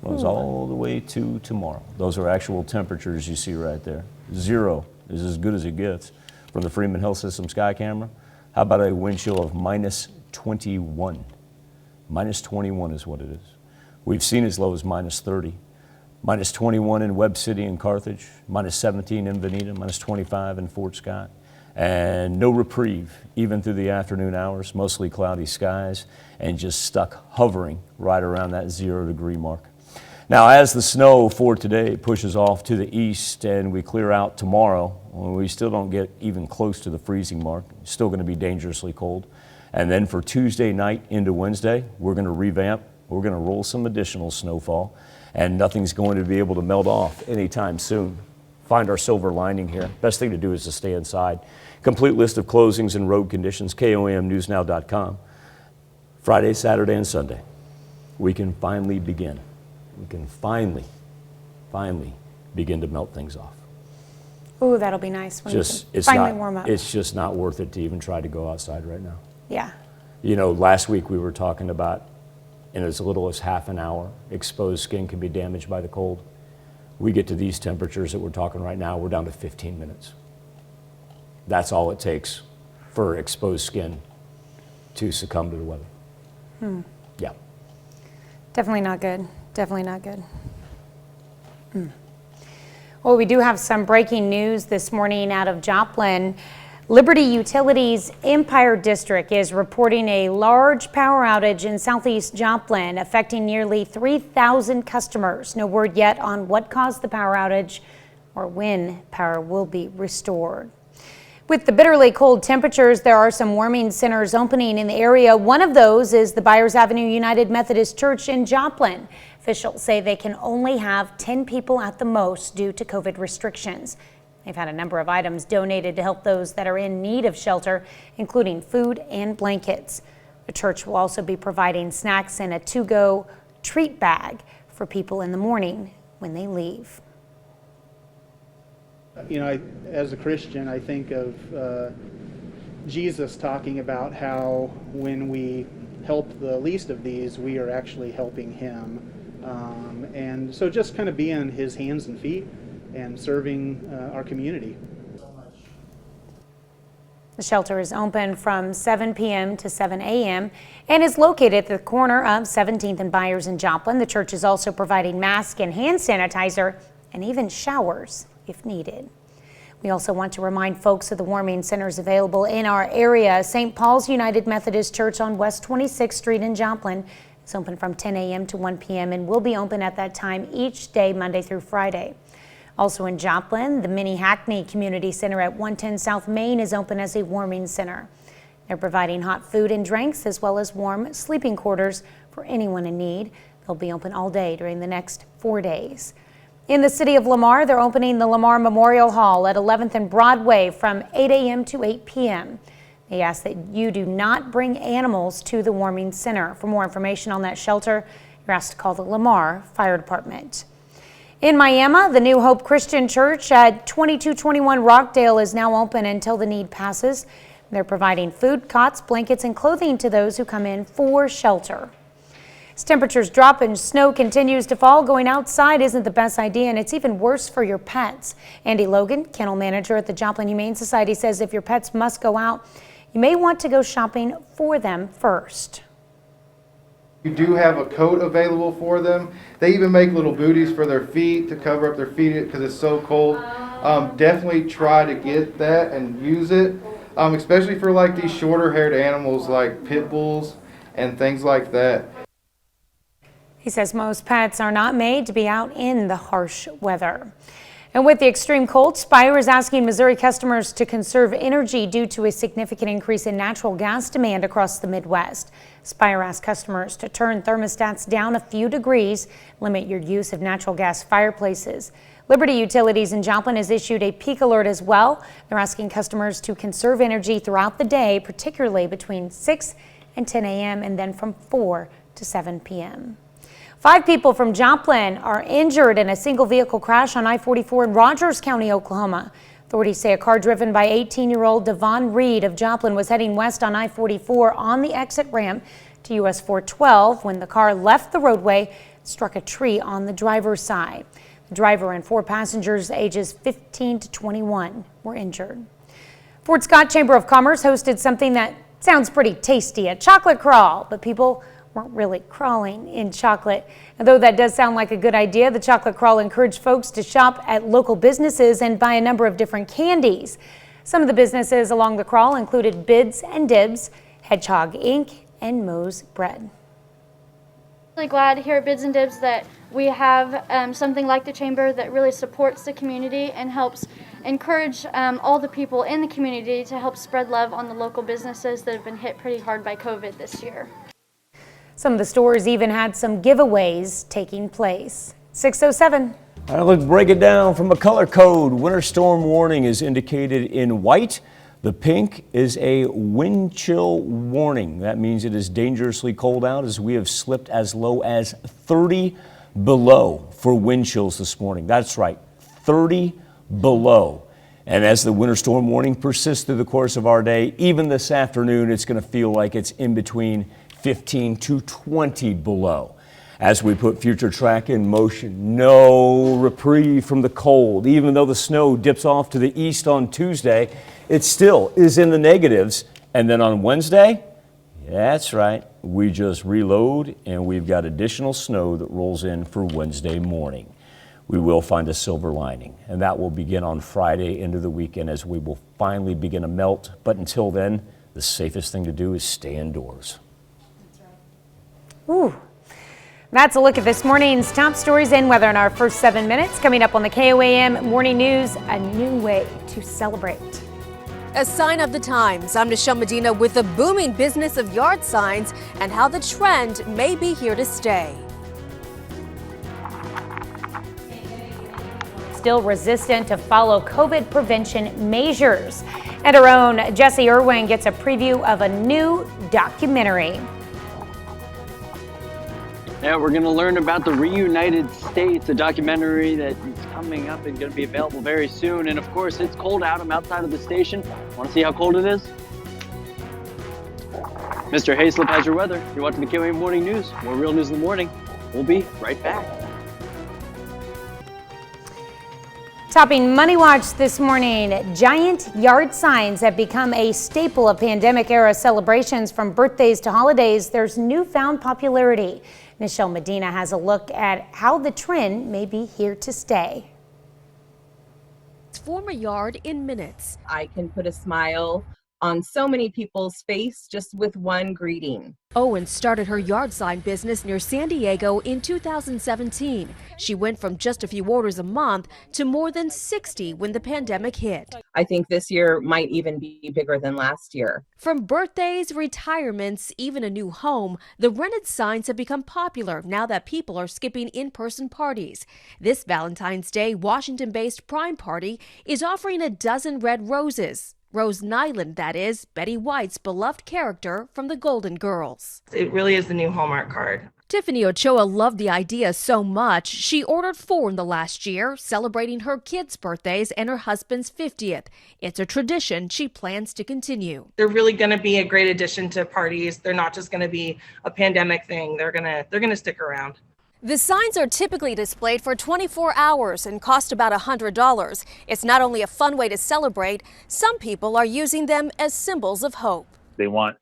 Goes all the way to tomorrow. Those are actual temperatures you see right there. 0 is as good as it gets from the Freeman Health System sky camera. How about a wind chill of minus 21? Minus 21 is what it is. We've seen as low as minus 30. Minus 21 in Webb City and Carthage, minus 17 in Veneta, minus 25 in Fort Scott. And no reprieve, even through the afternoon hours, mostly cloudy skies, and just stuck hovering right around that 0 degree mark. Now, as the snow for today pushes off to the east and we clear out tomorrow, we still don't get even close to the freezing mark. It's still going to be dangerously cold. And then for Tuesday night into Wednesday, we're going to revamp. We're going to roll some additional snowfall, and nothing's going to be able to melt off anytime soon. Find our silver lining here. Best thing to do is to stay inside. Complete list of closings and road conditions, KOAMnewsnow.com. Friday, Saturday, and Sunday. We can finally begin. We can finally begin to melt things off. Ooh, that'll be nice when it's finally warm up. It's just not worth it to even try to go outside right now. Yeah. You know, last week we were talking about in as little as half an hour, exposed skin can be damaged by the cold. We get to these temperatures that we're talking right now, we're down to 15 minutes. That's all it takes for exposed skin to succumb to the weather. Yeah. Definitely not good. Definitely not good. Well, we do have some breaking news this morning out of Joplin. Liberty Utilities Empire District is reporting a large power outage in southeast Joplin, affecting nearly 3,000 customers. No word yet on what caused the power outage or when power will be restored. With the bitterly cold temperatures, there are some warming centers opening in the area. One of those is the Byers Avenue United Methodist Church in Joplin. Officials say they can only have 10 people at the most due to COVID restrictions. They've had a number of items donated to help those that are in need of shelter, including food and blankets. The church will also be providing snacks in a to-go treat bag for people in the morning when they leave. You know, as a Christian, I think of Jesus talking about how when we help the least of these, we are actually helping him. And so just kind of being his hands and feet and serving our community. The shelter is open from 7 p.m. to 7 a.m. and is located at the corner of 17th and Byers in Joplin. The church is also providing masks and hand sanitizer and even showers if needed. We also want to remind folks of the warming centers available in our area. St. Paul's United Methodist Church on West 26th Street in Joplin is open from 10 a.m. to 1 p.m. and will be open at that time each day, Monday through Friday. Also in Joplin, the Mini Hackney Community Center at 110 South Main is open as a warming center. They're providing hot food and drinks as well as warm sleeping quarters for anyone in need. They'll be open all day during the next 4 days. In the city of Lamar, they're opening the Lamar Memorial Hall at 11th and Broadway from 8 a.m. to 8 p.m. They ask that you do not bring animals to the warming center. For more information on that shelter, you're asked to call the Lamar Fire Department. In Miami, the New Hope Christian Church at 2221 Rockdale is now open until the need passes. They're providing food, cots, blankets, and clothing to those who come in for shelter. As temperatures drop and snow continues to fall, going outside isn't the best idea, and it's even worse for your pets. Andy Logan, kennel manager at the Joplin Humane Society, says if your pets must go out, you may want to go shopping for them first. You do have a coat available for them. They even make little booties for their feet to cover up their feet because it's so cold. Definitely try to get that and use it, especially for like these shorter haired animals like pit bulls and things like that. He says most pets are not made to be out in the harsh weather. And with the extreme cold, Spire is asking Missouri customers to conserve energy due to a significant increase in natural gas demand across the Midwest. Spire asks customers to turn thermostats down a few degrees, limit your use of natural gas fireplaces. Liberty Utilities in Joplin has issued a peak alert as well. They're asking customers to conserve energy throughout the day, particularly between 6 and 10 a.m. and then from 4 to 7 p.m. 5 people from Joplin are injured in a single vehicle crash on I-44 in Rogers County, Oklahoma. Authorities say a car driven by 18-year-old Devon Reed of Joplin was heading west on I-44 on the exit ramp to US 412 when the car left the roadway and struck a tree on the driver's side. The driver and 4 passengers ages 15 to 21 were injured. Fort Scott Chamber of Commerce hosted something that sounds pretty tasty, a chocolate crawl, but people weren't really crawling in chocolate. And though that does sound like a good idea, the chocolate crawl encouraged folks to shop at local businesses and buy a number of different candies. Some of the businesses along the crawl included Bids and Dibs, Hedgehog Inc., and Moe's Bread. Really glad here at Bids and Dibs that we have something like the Chamber that really supports the community and helps encourage all the people in the community to help spread love on the local businesses that have been hit pretty hard by COVID this year. Some of the stores even had some giveaways taking place. 6:07. All right, let's break it down from a color code. Winter storm warning is indicated in white. The pink is a wind chill warning. That means it is dangerously cold out as we have slipped as low as 30 below for wind chills this morning. That's right, 30 below. And as the winter storm warning persists through the course of our day, even this afternoon, it's going to feel like it's in between 15 to 20 below. As we put future track in motion, no reprieve from the cold. Even though the snow dips off to the east on Tuesday, it still is in the negatives. And then on Wednesday, that's right, we just reload and we've got additional snow that rolls in for Wednesday morning. We will find a silver lining, and that will begin on Friday into the weekend as we will finally begin to melt. But until then, the safest thing to do is stay indoors. Ooh. That's a look at this morning's top stories and weather in our first 7 minutes. Coming up on the KOAM Morning News, a new way to celebrate. A sign of the times. I'm Nichelle Medina with the booming business of yard signs and how the trend may be here to stay. Still resistant to follow COVID prevention measures. And our own Jesse Irwin gets a preview of a new documentary. Yeah, we're going to learn about the Reunited States, a documentary that is coming up and going to be available very soon. And of course, it's cold out. I'm outside of the station. Want to see how cold it is? Mr. Hayslip has your weather. You're watching the KOAM Morning News. More real news in the morning. We'll be right back. Topping Money Watch this morning, giant yard signs have become a staple of pandemic-era celebrations. From birthdays to holidays, there's newfound popularity. Nichelle Medina has a look at how the trend may be here to stay. Form a yard in minutes. I can put a smile on so many people's face just with one greeting. Owen started her yard sign business near San Diego in 2017. She went from just a few orders a month to more than 60 when the pandemic hit. I think this year might even be bigger than last year. From birthdays, retirements, even a new home, the rented signs have become popular now that people are skipping in-person parties. This Valentine's Day, Washington-based Prime Party is offering a dozen red roses. Rose Nyland, that is, Betty White's beloved character from the Golden Girls. It really is the new Hallmark card. Tiffany Ochoa loved the idea so much, she ordered 4 in the last year, celebrating her kids' birthdays and her husband's 50th. It's a tradition she plans to continue. They're really going to be a great addition to parties. They're not just going to be a pandemic thing. They're going to stick around. The signs are typically displayed for 24 hours and cost about $100. It's not only a fun way to celebrate, some people are using them as symbols of hope. They want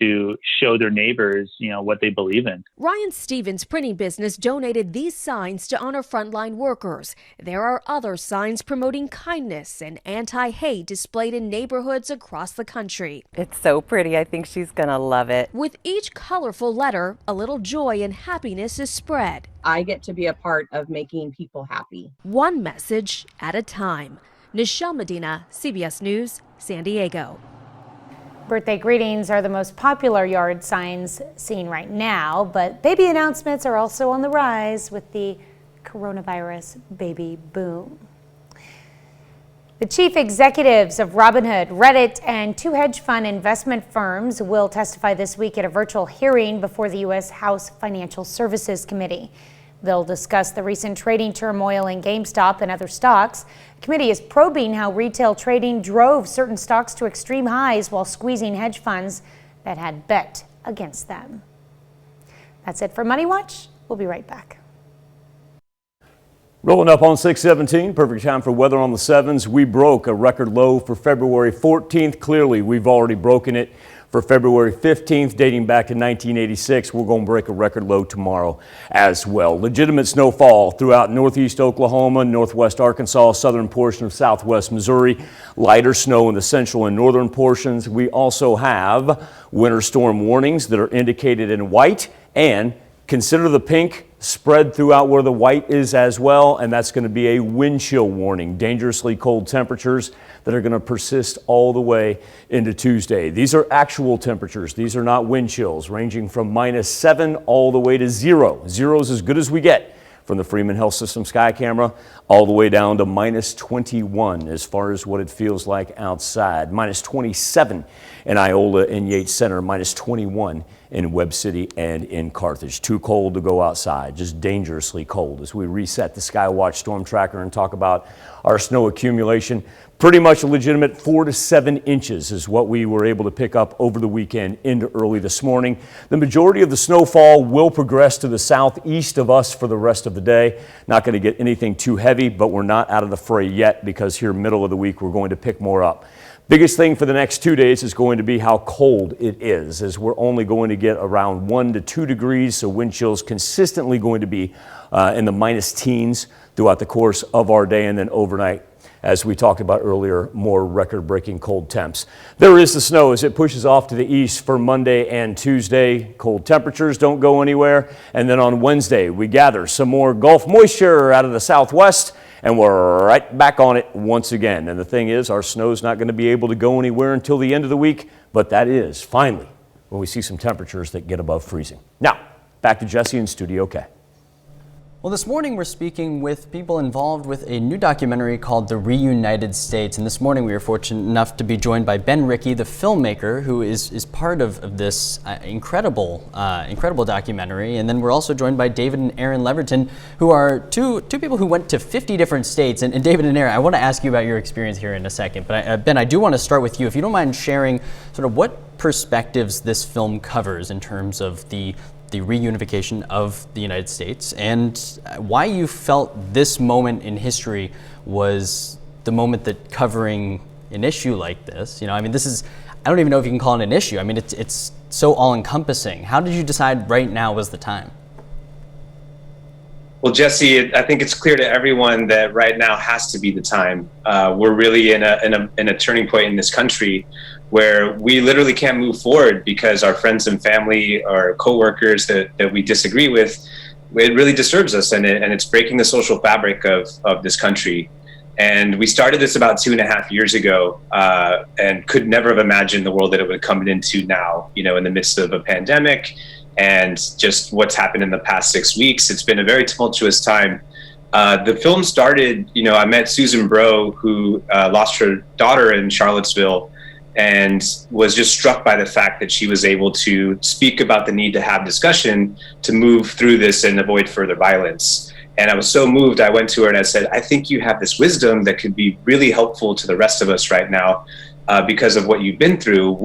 to show their neighbors, what they believe in. Ryan Stevens' printing business donated these signs to honor frontline workers. There are other signs promoting kindness and anti-hate displayed in neighborhoods across the country. It's so pretty. I think she's going to love it. With each colorful letter, a little joy and happiness is spread. I get to be a part of making people happy. One message at a time. Nichelle Medina, CBS News, San Diego. Birthday greetings are the most popular yard signs seen right now, but baby announcements are also on the rise with the coronavirus baby boom. The chief executives of Robinhood, Reddit, and 2 hedge fund investment firms will testify this week at a virtual hearing before the U.S. House Financial Services Committee. They'll discuss the recent trading turmoil in GameStop and other stocks. The committee is probing how retail trading drove certain stocks to extreme highs while squeezing hedge funds that had bet against them. That's it for Money Watch. We'll be right back. Rolling up on 617, perfect time for weather on the 7s. We broke a record low for February 14th. Clearly, we've already broken it for February 15th, dating back to 1986. We're going to break a record low tomorrow as well. Legitimate snowfall throughout northeast Oklahoma, northwest Arkansas, southern portion of southwest Missouri. Lighter snow in the central and northern portions. We also have winter storm warnings that are indicated in white, and consider the pink spread throughout where the white is as well, and that's going to be a wind chill warning. Dangerously cold temperatures that are going to persist all the way into Tuesday. These are actual temperatures. These are not wind chills, ranging from -7 all the way to 0. 0 is as good as we get from the Freeman Health System sky camera, all the way down to -21 as far as what it feels like outside. -27 in Iola and Yates Center, -21 in Webb City and in Carthage. Too cold to go outside, just dangerously cold. As we reset the Skywatch storm tracker and talk about our snow accumulation, pretty much a legitimate 4 to 7 inches is what we were able to pick up over the weekend into early this morning. The majority of the snowfall will progress to the southeast of us for the rest of the day. Not going to get anything too heavy, but we're not out of the fray yet, because here middle of the week we're going to pick more up. Biggest thing for the next 2 days is going to be how cold it is, as we're only going to get around 1 to 2 degrees, so wind chills consistently going to be in the minus teens throughout the course of our day, and then overnight, as we talked about earlier, more record-breaking cold temps. There is the snow as it pushes off to the east for Monday and Tuesday. Cold temperatures don't go anywhere, and then on Wednesday we gather some more Gulf moisture out of the southwest, and we're right back on it once again. And the thing is, our snow's not going to be able to go anywhere until the end of the week, but that is finally when we see some temperatures that get above freezing. Now, back to Jesse in Studio K. Well, this morning we're speaking with people involved with a new documentary called The Reunited States. And this morning we were fortunate enough to be joined by Ben Rickey, the filmmaker, who is part of this incredible documentary. And then we're also joined by David and Aaron Leverton, who are two people who went to 50 different states. And David and Aaron, I want to ask you about your experience here in a second. But Ben, I do want to start with you. If you don't mind sharing sort of what perspectives this film covers in terms of the the reunification of the United States, and why you felt this moment in history was the moment that covering an issue like this, I mean, this is, I don't even know if you can call it an issue. I mean, it's so all-encompassing. How did you decide right now was the time? Well, Jesse, I think it's clear to everyone that right now has to be the time. We're really in a turning point in this country where we literally can't move forward because our friends and family or coworkers that we disagree with, it really disturbs us, and it's breaking the social fabric of this country. And we started this about 2.5 years ago, and could never have imagined the world that it would come into now, in the midst of a pandemic and just what's happened in the past 6 weeks. It's been a very tumultuous time. The film started, I met Susan Bro, who lost her daughter in Charlottesville, and was just struck by the fact that she was able to speak about the need to have discussion to move through this and avoid further violence. And I was so moved, I went to her and I said, I think you have this wisdom that could be really helpful to the rest of us right now because of what you've been through.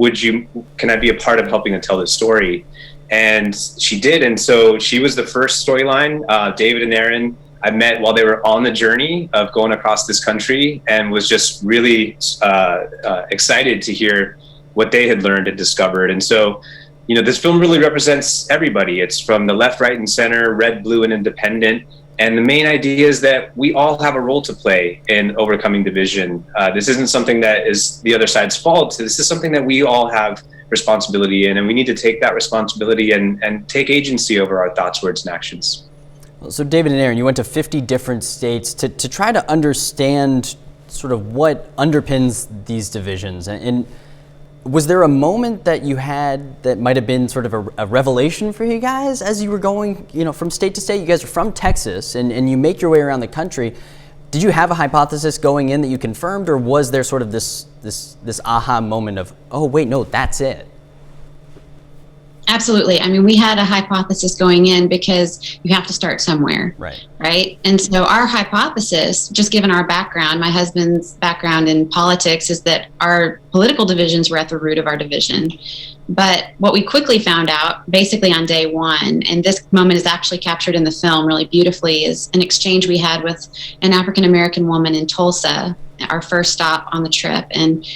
Can I be a part of helping to tell this story? And she did. And so she was the first storyline. David and Aaron, I met while they were on the journey of going across this country, and was just really excited to hear what they had learned and discovered. And so, this film really represents everybody. It's from the left, right, and center, red, blue, and independent. And the main idea is that we all have a role to play in overcoming division. This isn't something that is the other side's fault. This is something that we all have responsibility in, and we need to take that responsibility and take agency over our thoughts, words, and actions. So David and Aaron, you went to 50 different states to try to understand sort of what underpins these divisions. And was there a moment that you had that might have been sort of a revelation for you guys as you were going, from state to state? You guys are from Texas, and you make your way around the country. Did you have a hypothesis going in that you confirmed, or was there sort of this aha moment of, oh wait, no, that's it? Absolutely. I mean, we had a hypothesis going in because you have to start somewhere. Right. And so our hypothesis, just given our background, my husband's background in politics, is that our political divisions were at the root of our division. But what we quickly found out, basically on day one, and this moment is actually captured in the film really beautifully, is an exchange we had with an African-American woman in Tulsa, our first stop on the trip. And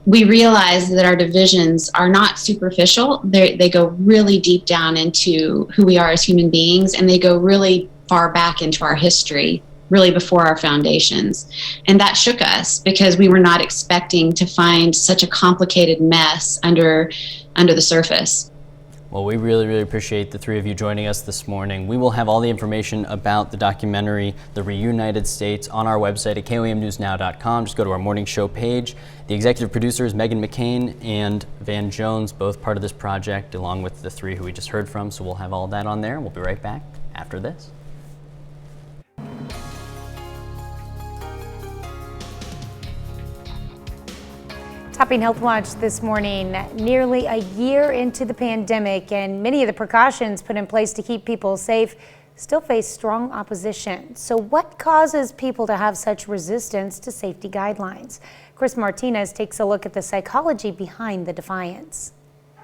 we realized that our divisions are not superficial. They go really deep down into who we are as human beings, and they go really far back into our history, really before our foundations. And that shook us because we were not expecting to find such a complicated mess under the surface. Well, we really, really appreciate the three of you joining us this morning. We will have all the information about the documentary, The Reunited States, on our website at koamnewsnow.com. Just go to our morning show page. The executive producers, Megan McCain and Van Jones, both part of this project, along with the three who we just heard from. So we'll have all that on there. We'll be right back after this. Topping Health Watch this morning, nearly a year into the pandemic, and many of the precautions put in place to keep people safe still face strong opposition. So what causes people to have such resistance to safety guidelines? Chris Martinez takes a look at the psychology behind the defiance.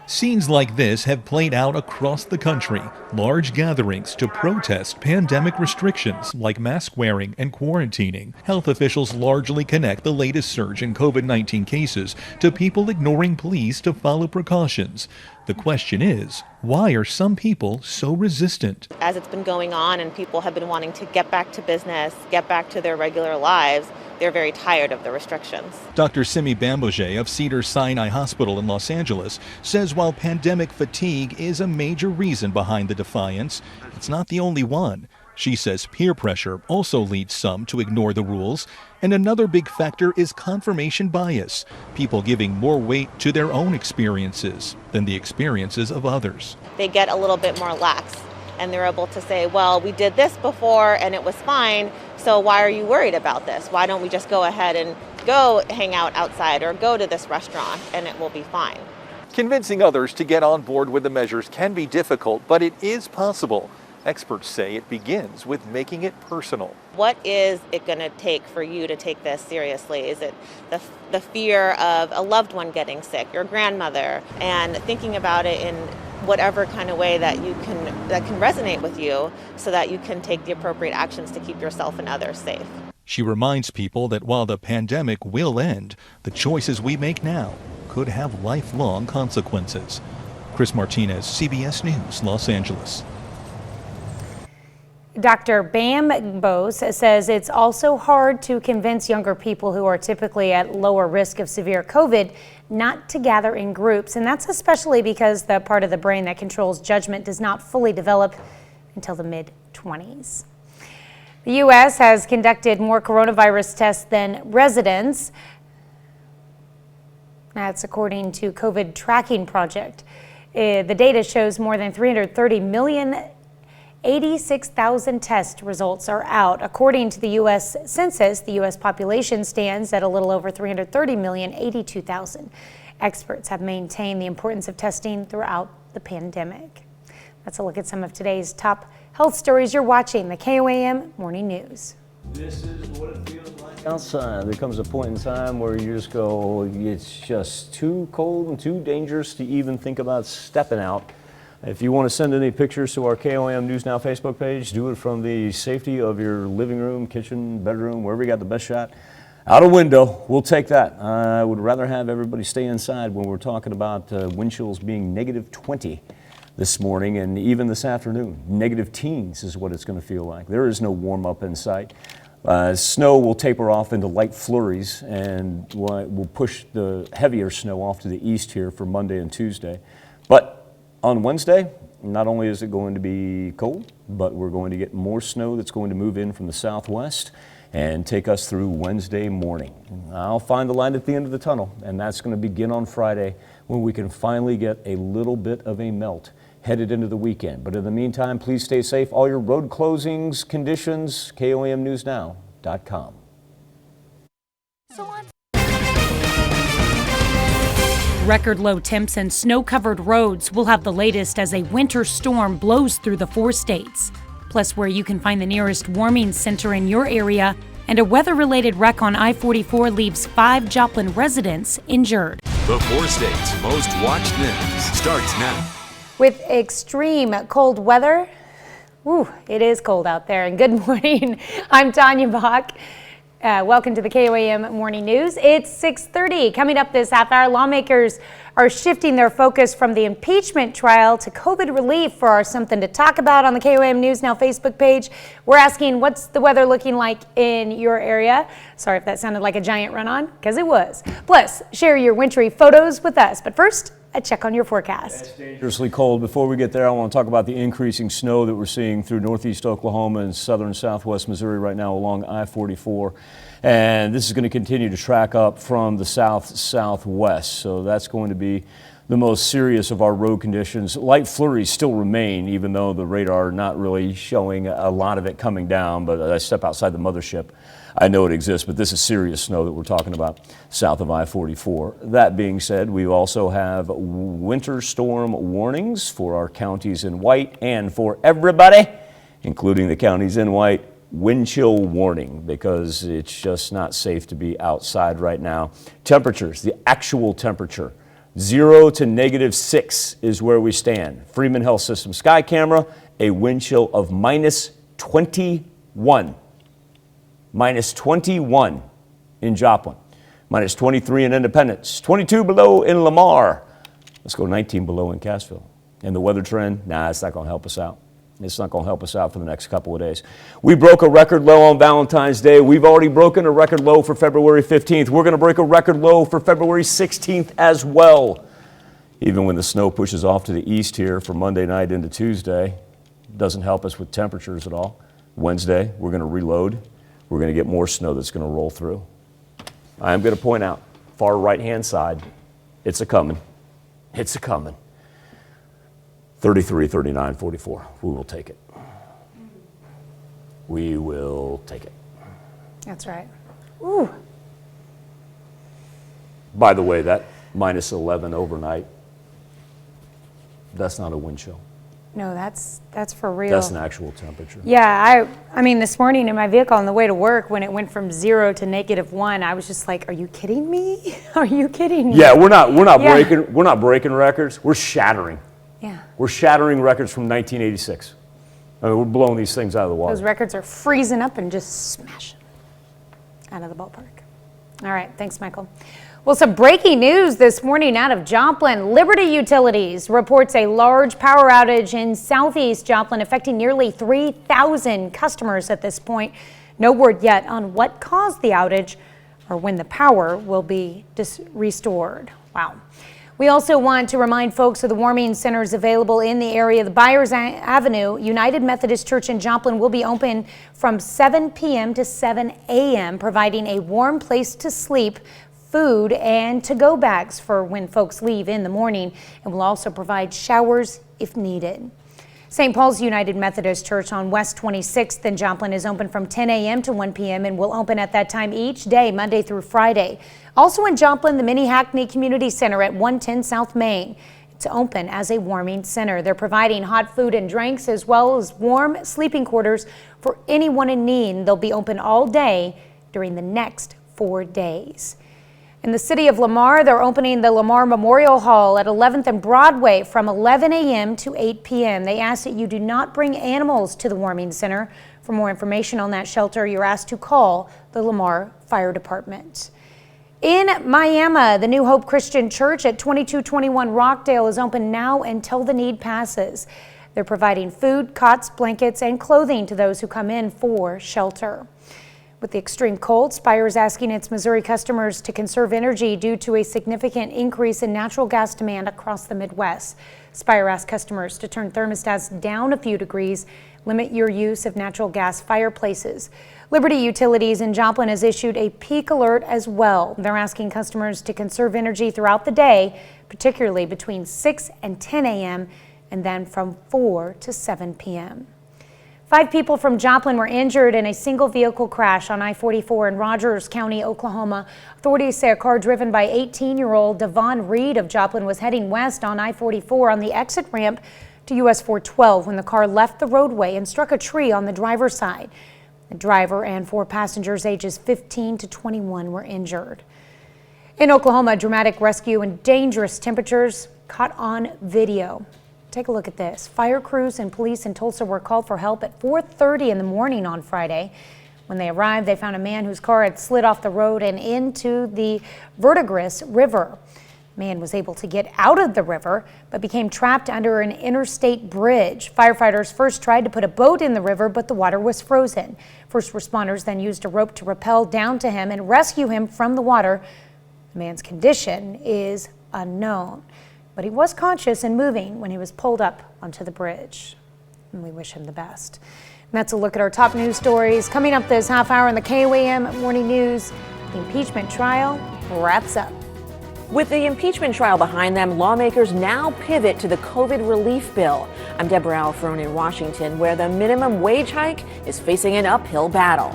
Scenes like this have played out across the country. Large gatherings to protest pandemic restrictions like mask wearing and quarantining. Health officials largely connect the latest surge in COVID-19 cases to people ignoring pleas to follow precautions. The question is, why are some people so resistant? As it's been going on and people have been wanting to get back to business, get back to their regular lives, they're very tired of the restrictions. Dr. Simi Bamboge of Cedars-Sinai Hospital in Los Angeles says while pandemic fatigue is a major reason behind the defiance, it's not the only one. She says peer pressure also leads some to ignore the rules, and another big factor is confirmation bias, people giving more weight to their own experiences than the experiences of others. They get a little bit more lax, and they're able to say, well, we did this before and it was fine, so why are you worried about this? Why don't we just go ahead and go hang out outside or go to this restaurant and it will be fine? Convincing others to get on board with the measures can be difficult, but it is possible. Experts say it begins with making it personal. What is it going to take for you to take this seriously? Is it the fear of a loved one getting sick, your grandmother, and thinking about it in whatever kind of way that can resonate with you, so that you can take the appropriate actions to keep yourself and others safe. She reminds people that while the pandemic will end, the choices we make now could have lifelong consequences. Chris Martinez, CBS News, Los Angeles. Dr. Bam Bose says it's also hard to convince younger people who are typically at lower risk of severe COVID not to gather in groups. And that's especially because the part of the brain that controls judgment does not fully develop until the mid-20s. The U.S. has conducted more coronavirus tests than residents. That's according to COVID Tracking Project. The data shows more than 330 million 86,000 test results are out. According to the U.S. Census, the U.S. population stands at a little over 330,082,000. Experts have maintained the importance of testing throughout the pandemic. That's a look at some of today's top health stories. You're watching the KOAM Morning News. This is what it feels like outside. There comes a point in time where you just go, it's just too cold and too dangerous to even think about stepping out. If you want to send any pictures to our KOAM News Now Facebook page, do it from the safety of your living room, kitchen, bedroom, wherever you got the best shot. Out a window, we'll take that. I would rather have everybody stay inside when we're talking about wind chills being -20 this morning and even this afternoon. -teens is what it's going to feel like. There is no warm up in sight. Snow will taper off into light flurries, and we'll push the heavier snow off to the east here for Monday and Tuesday. But on Wednesday, not only is it going to be cold, but we're going to get more snow that's going to move in from the southwest and take us through Wednesday morning. I'll find the light at the end of the tunnel, and that's going to begin on Friday when we can finally get a little bit of a melt headed into the weekend. But in the meantime, please stay safe. All your road closings, conditions, KOAMNewsNow.com. Record low temps and snow-covered roads will have the latest as a winter storm blows through the 4 states. Plus where you can find the nearest warming center in your area, and a weather-related wreck on I-44 leaves 5 Joplin residents injured. The 4 states most watched news starts now. With extreme cold weather, it is cold out there, and good morning. I'm Tanya Bach. Welcome to the KOAM Morning News. It's 6:30. Coming up this half hour, lawmakers are shifting their focus from the impeachment trial to COVID relief for our Something to Talk About on the KOAM News Now Facebook page. We're asking, what's the weather looking like in your area? Sorry if that sounded like a giant run-on, because it was. Plus, share your wintry photos with us. But first, a check on your forecast. It's dangerously cold. Before we get there, I want to talk about the increasing snow that we're seeing through northeast Oklahoma and southern southwest Missouri right now along I-44. And this is going to continue to track up from the south-southwest. So that's going to be the most serious of our road conditions. Light flurries still remain, even though the radar not really showing a lot of it coming down. But as I step outside the mothership, I know it exists, but this is serious snow that we're talking about south of I-44. That being said, we also have winter storm warnings for our counties in white, and for everybody, including the counties in white, wind chill warning, because it's just not safe to be outside right now. Temperatures, the actual temperature, 0 to -6 is where we stand. Freeman Health System Sky Camera, a wind chill of -21. -21 in Joplin, -23 in Independence, 22 below in Lamar. Let's go 19 below in Cassville. And the weather trend, it's not going to help us out. It's not going to help us out for the next couple of days. We broke a record low on Valentine's Day. We've already broken a record low for February 15th. We're going to break a record low for February 16th as well. Even when the snow pushes off to the east here for Monday night into Tuesday, it doesn't help us with temperatures at all. Wednesday, we're going to reload. We're going to get more snow that's going to roll through. I am going to point out, far right-hand side, it's a-coming. It's a-coming. 33, 39, 44. We will take it. We will take it. That's right. Ooh. By the way, that -11 overnight, that's not a wind chill. No, that's for real. That's an actual temperature. Yeah, I mean, this morning in my vehicle on the way to work, when it went from 0 to -1, I was just like, "Are you kidding me? Are you kidding me?" Yeah, we're not breaking records. We're shattering. Yeah. We're shattering records from 1986. I mean, we're blowing these things out of the water. Those records are freezing up and just smashing out of the ballpark. All right, thanks, Michael. Well, some breaking news this morning out of Joplin. Liberty Utilities reports a large power outage in southeast Joplin affecting nearly 3,000 customers at this point. No word yet on what caused the outage or when the power will be restored. Wow. We also want to remind folks of the warming centers available in the area. The Byers Avenue United Methodist Church in Joplin will be open from 7 p.m. to 7 a.m., providing a warm place to sleep, food, and to-go bags for when folks leave in the morning, and will also provide showers if needed. St. Paul's United Methodist Church on West 26th in Joplin is open from 10 a.m. to 1 p.m. and will open at that time each day, Monday through Friday. Also in Joplin, the Mini Hackney Community Center at 110 South Main. It's open as a warming center. They're providing hot food and drinks as well as warm sleeping quarters for anyone in need. They'll be open all day during the next 4 days. In the city of Lamar, they're opening the Lamar Memorial Hall at 11th and Broadway from 11 a.m. to 8 p.m. They ask that you do not bring animals to the warming center. For more information on that shelter, you're asked to call the Lamar Fire Department. In Miami, the New Hope Christian Church at 2221 Rockdale is open now until the need passes. They're providing food, cots, blankets, and clothing to those who come in for shelter. With the extreme cold, Spire is asking its Missouri customers to conserve energy due to a significant increase in natural gas demand across the Midwest. Spire asks customers to turn thermostats down a few degrees, limit your use of natural gas fireplaces. Liberty Utilities in Joplin has issued a peak alert as well. They're asking customers to conserve energy throughout the day, particularly between 6 and 10 a.m. and then from 4 to 7 p.m. 5 people from Joplin were injured in a single vehicle crash on I-44 in Rogers County, Oklahoma. Authorities say a car driven by 18-year-old Devon Reed of Joplin was heading west on I-44 on the exit ramp to US 412 when the car left the roadway and struck a tree on the driver's side. The driver and 4 passengers ages 15 to 21 were injured. In Oklahoma, dramatic rescue in dangerous temperatures caught on video. Take a look at this. Fire crews and police in Tulsa were called for help at 4:30 in the morning on Friday. When they arrived, they found a man whose car had slid off the road and into the Verdigris River. The man was able to get out of the river, but became trapped under an interstate bridge. Firefighters first tried to put a boat in the river, but the water was frozen. First responders then used a rope to rappel down to him and rescue him from the water. The man's condition is unknown, but he was conscious and moving when he was pulled up onto the bridge. And we wish him the best. And that's a look at our top news stories. Coming up this half hour in the KOAM Morning News, the impeachment trial wraps up. With the impeachment trial behind them, lawmakers now pivot to the COVID relief bill. I'm Deborah Alfrone in Washington, where the minimum wage hike is facing an uphill battle.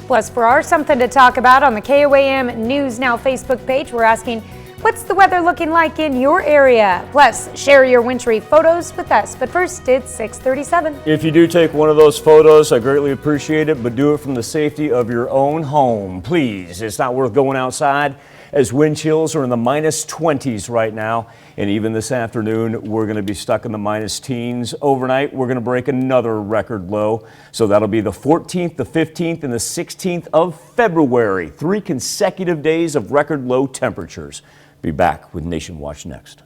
Plus, for our Something to Talk About on the KOAM News Now Facebook page, we're asking, what's the weather looking like in your area? Plus, share your wintry photos with us. But first, it's 6:37. If you do take one of those photos, I greatly appreciate it, but do it from the safety of your own home. Please, it's not worth going outside as wind chills are in the minus 20s right now. And even this afternoon, we're going to be stuck in the minus teens. Overnight, we're going to break another record low. So that'll be the 14th, the 15th, and the 16th of February. 3 consecutive days of record low temperatures. Be back with Nation Watch next.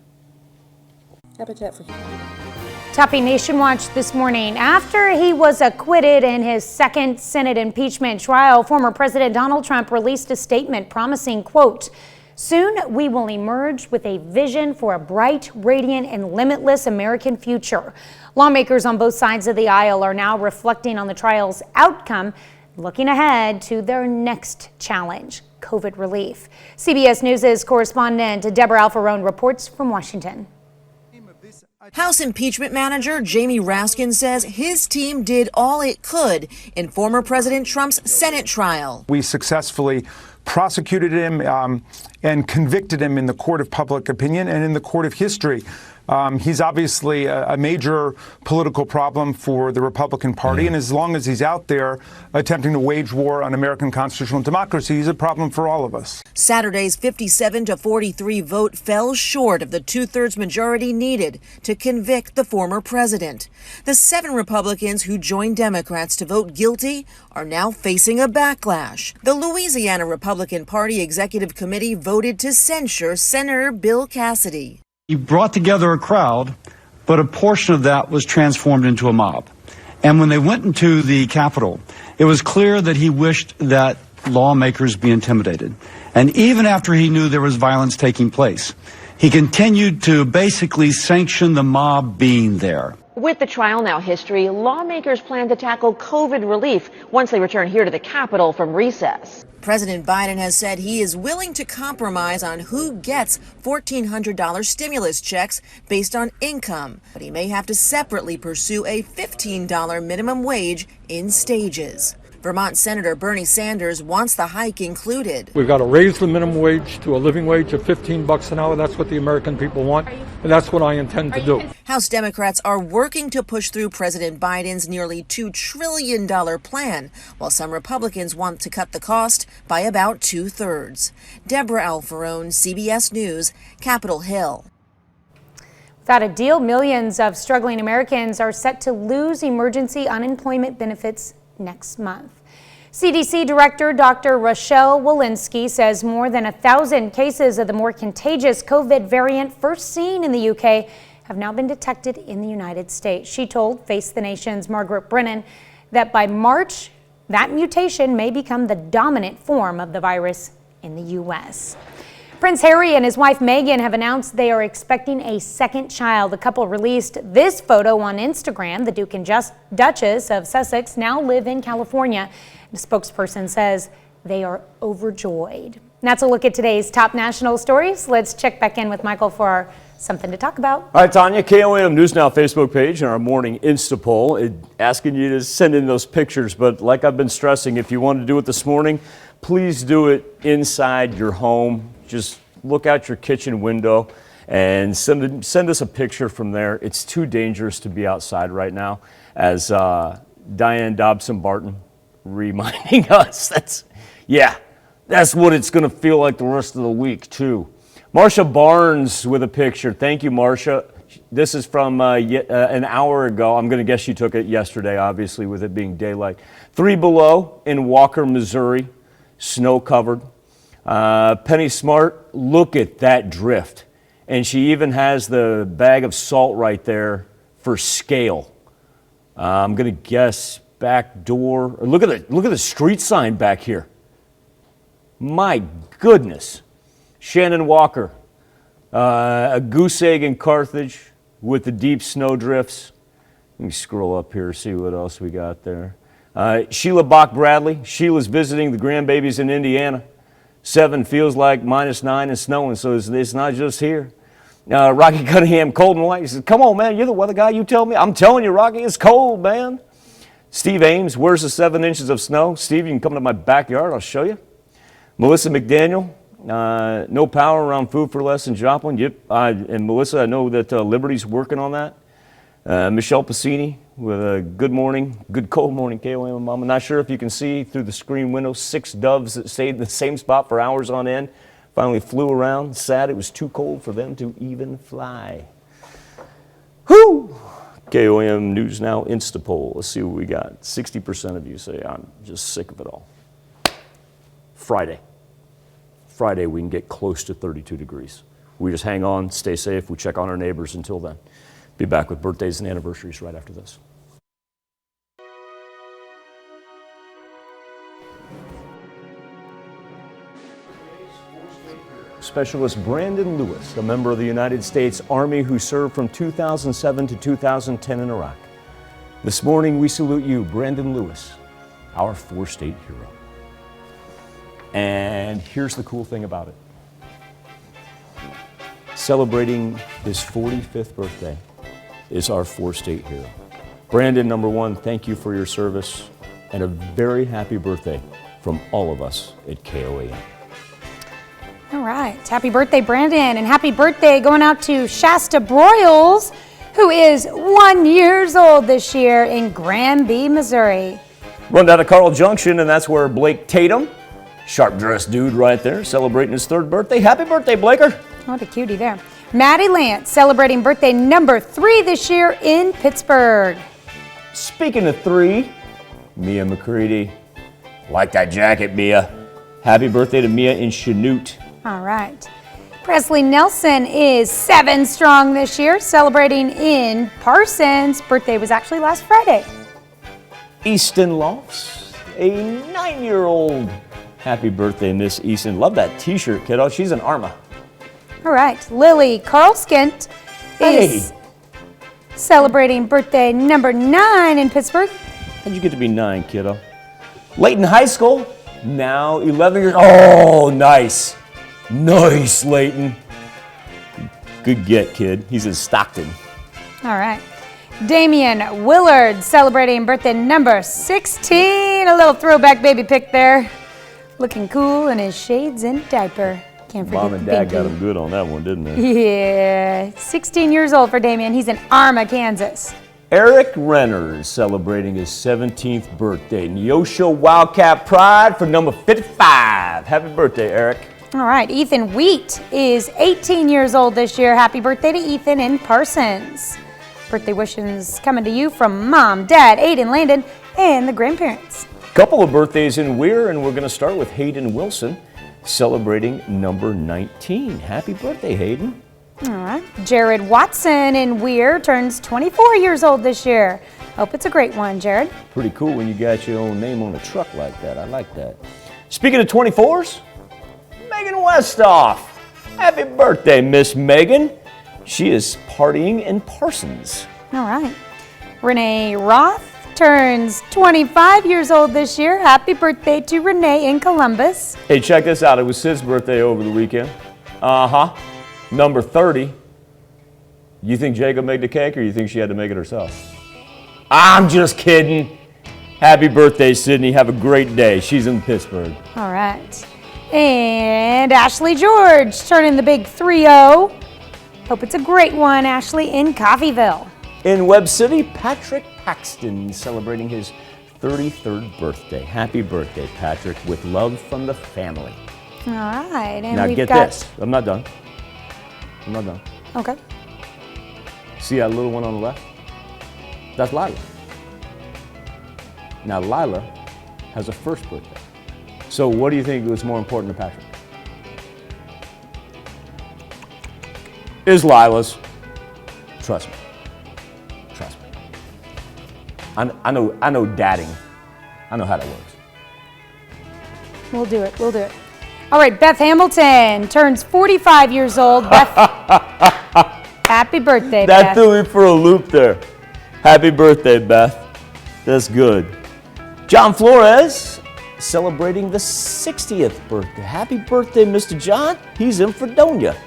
Habitat for Humanity. Topping Nation Watch this morning. After he was acquitted in his second Senate impeachment trial, former President Donald Trump released a statement promising, quote, "Soon we will emerge with a vision for a bright, radiant, and limitless American future." Lawmakers on both sides of the aisle are now reflecting on the trial's outcome, looking ahead to their next challenge, COVID relief. CBS News' correspondent Deborah Alfrone reports from Washington. House impeachment manager Jamie Raskin says his team did all it could in former President Trump's Senate trial. We successfully prosecuted him and convicted him in the court of public opinion and in the court of history. He's obviously a major political problem for the Republican Party, and as long as he's out there attempting to wage war on American constitutional democracy, he's a problem for all of us. Saturday's 57-43 vote fell short of the two-thirds majority needed to convict the former president. The 7 Republicans who joined Democrats to vote guilty are now facing a backlash. The Louisiana Republican Party Executive Committee voted to censure Senator Bill Cassidy. He brought together a crowd, but a portion of that was transformed into a mob. And when they went into the Capitol, it was clear that he wished that lawmakers be intimidated. And even after he knew there was violence taking place, he continued to basically sanction the mob being there. With the trial now history, lawmakers plan to tackle COVID relief once they return here to the Capitol from recess. President Biden has said he is willing to compromise on who gets $1,400 stimulus checks based on income, but he may have to separately pursue a $15 minimum wage in stages. Vermont Senator Bernie Sanders wants the hike included. We've got to raise the minimum wage to a living wage of $15 an hour. That's what the American people want, and that's what I intend to do. House Democrats are working to push through President Biden's nearly $2 trillion plan, while some Republicans want to cut the cost by about 2/3. Deborah Alfarone, CBS News, Capitol Hill. Without a deal, millions of struggling Americans are set to lose emergency unemployment benefits next month. CDC Director Dr. Rochelle Walensky says more than 1,000 cases of the more contagious COVID variant first seen in the UK have now been detected in the United States. She told Face the Nation's Margaret Brennan that by March, that mutation may become the dominant form of the virus in the U.S. Prince Harry and his wife Meghan have announced they are expecting a second child. The couple released this photo on Instagram. The Duke and Duchess of Sussex now live in California. The spokesperson says they are overjoyed. And that's a look at today's top national stories. Let's check back in with Michael for our Something to Talk About. All right, Tanya, KOM News Now Facebook page and our morning Insta poll asking you to send in those pictures. But like I've been stressing, if you want to do it this morning, please do it inside your home. Just look out your kitchen window and send us a picture from there. It's too dangerous to be outside right now, as Diane Dobson Barton reminding us. That's what it's going to feel like the rest of the week, too. Marsha Barnes with a picture. Thank you, Marsha. This is from an hour ago. I'm going to guess you took it yesterday, obviously, with it being daylight. 3 below in Walker, Missouri, snow covered. Penny Smart, look at that drift. And she even has the bag of salt right there for scale. I'm going to guess back door. Look at the street sign back here. My goodness. Shannon Walker, a goose egg in Carthage with the deep snow drifts. Let me scroll up here, see what else we got there. Sheila Bach Bradley. Sheila's visiting the grandbabies in Indiana. 7 feels like -9 and snowing, so it's not just here. Rocky Cunningham, cold and white. He says, come on, man, you're the weather guy, you tell me. I'm telling you, Rocky, it's cold, man. Steve Ames, where's the 7 inches of snow? Steve, you can come to my backyard, I'll show you. Melissa McDaniel, no power around Food for Less in Joplin. Yep, and Melissa, I know that Liberty's working on that. Michelle Pacini with a good cold morning, KOM Mom. I'm not sure if you can see through the screen window 6 doves that stayed in the same spot for hours on end. Finally flew around. Sad it was too cold for them to even fly. Whoo! KOM News Now Insta poll. Let's see what we got. 60% of you say, I'm just sick of it all. Friday we can get close to 32 degrees. We just hang on, stay safe. We check on our neighbors until then. Be back with birthdays and anniversaries right after this. Specialist Brandon Lewis, a member of the United States Army who served from 2007 to 2010 in Iraq. This morning we salute you, Brandon Lewis, our 4-state hero. And here's the cool thing about it. Celebrating his 45th birthday is our 4-state hero. Brandon, number 1, thank you for your service and a very happy birthday from all of us at KOAM. All right. Happy birthday, Brandon. And happy birthday going out to Shasta Broyles, who is 1 year old this year in Granby, Missouri. Run down to Carl Junction, and that's where Blake Tatum, sharp-dressed dude right there, celebrating his 3rd birthday. Happy birthday, Blaker. What a cutie there. Maddie Lance celebrating birthday number 3 this year in Pittsburgh. Speaking of 3, Mia McCready. Like that jacket, Mia. Happy birthday to Mia in Chanute. All right. Presley Nelson is 7 strong this year, celebrating in Parsons. Birthday was actually last Friday. Easton Lofts, a 9-year-old. Happy birthday, Miss Easton. Love that t-shirt, kiddo. She's an Arma. All right. Lily Carlskint is celebrating birthday number 9 in Pittsburgh. How'd you get to be 9, kiddo? Layton High School, now 11 years. Oh, nice. Nice, Layton. Good get, kid. He's in Stockton. All right. Damian Willard celebrating birthday number 16. A little throwback baby pic there. Looking cool in his shades and diaper. Can't forget Mom and the Dad pinky. got him good on that one, didn't they? Yeah. 16 years old for Damian. He's in Arma, Kansas. Eric Renner is celebrating his 17th birthday. Neosho Wildcat Pride for number 55. Happy birthday, Eric. All right. Ethan Wheat is 18 years old this year. Happy birthday to Ethan in Parsons. Birthday wishes coming to you from Mom, Dad, Aiden, Landon, and the grandparents. Couple of birthdays in Weir, and we're going to start with Hayden Wilson, celebrating number 19. Happy birthday, Hayden. All right. Jared Watson in Weir turns 24 years old this year. Hope it's a great one, Jared. Pretty cool when you got your own name on a truck like that. I like that. Speaking of 24s, Megan Westoff. Happy birthday, Miss Megan. She is partying in Parsons. All right. Renee Roth turns 25 years old this year. Happy birthday to Renee in Columbus. Hey, check this out. It was Sid's birthday over the weekend. Uh-huh. Number 30. You think Jacob made the cake, or you think she had to make it herself? I'm just kidding. Happy birthday, Sydney. Have a great day. She's in Pittsburgh. All right. And Ashley George turning the big 3-0. Hope it's a great one, Ashley, in Coffeyville. In Webb City, Patrick Paxton celebrating his 33rd birthday. Happy birthday, Patrick, with love from the family. All right. And now we've get got... this. I'm not done. I'm not done. Okay. See that little one on the left? That's Lila. Now Lila has a first birthday. So what do you think was more important to Patrick? Is Lila's. Trust me. Trust me. I know dadding. I know how that works. We'll do it. We'll do it. All right, Beth Hamilton turns 45 years old. Beth, happy birthday, That Beth. threw me for a loop there. Happy birthday, Beth. That's good. John Flores celebrating the 60th birthday. Happy birthday, Mr. John. He's in Fredonia.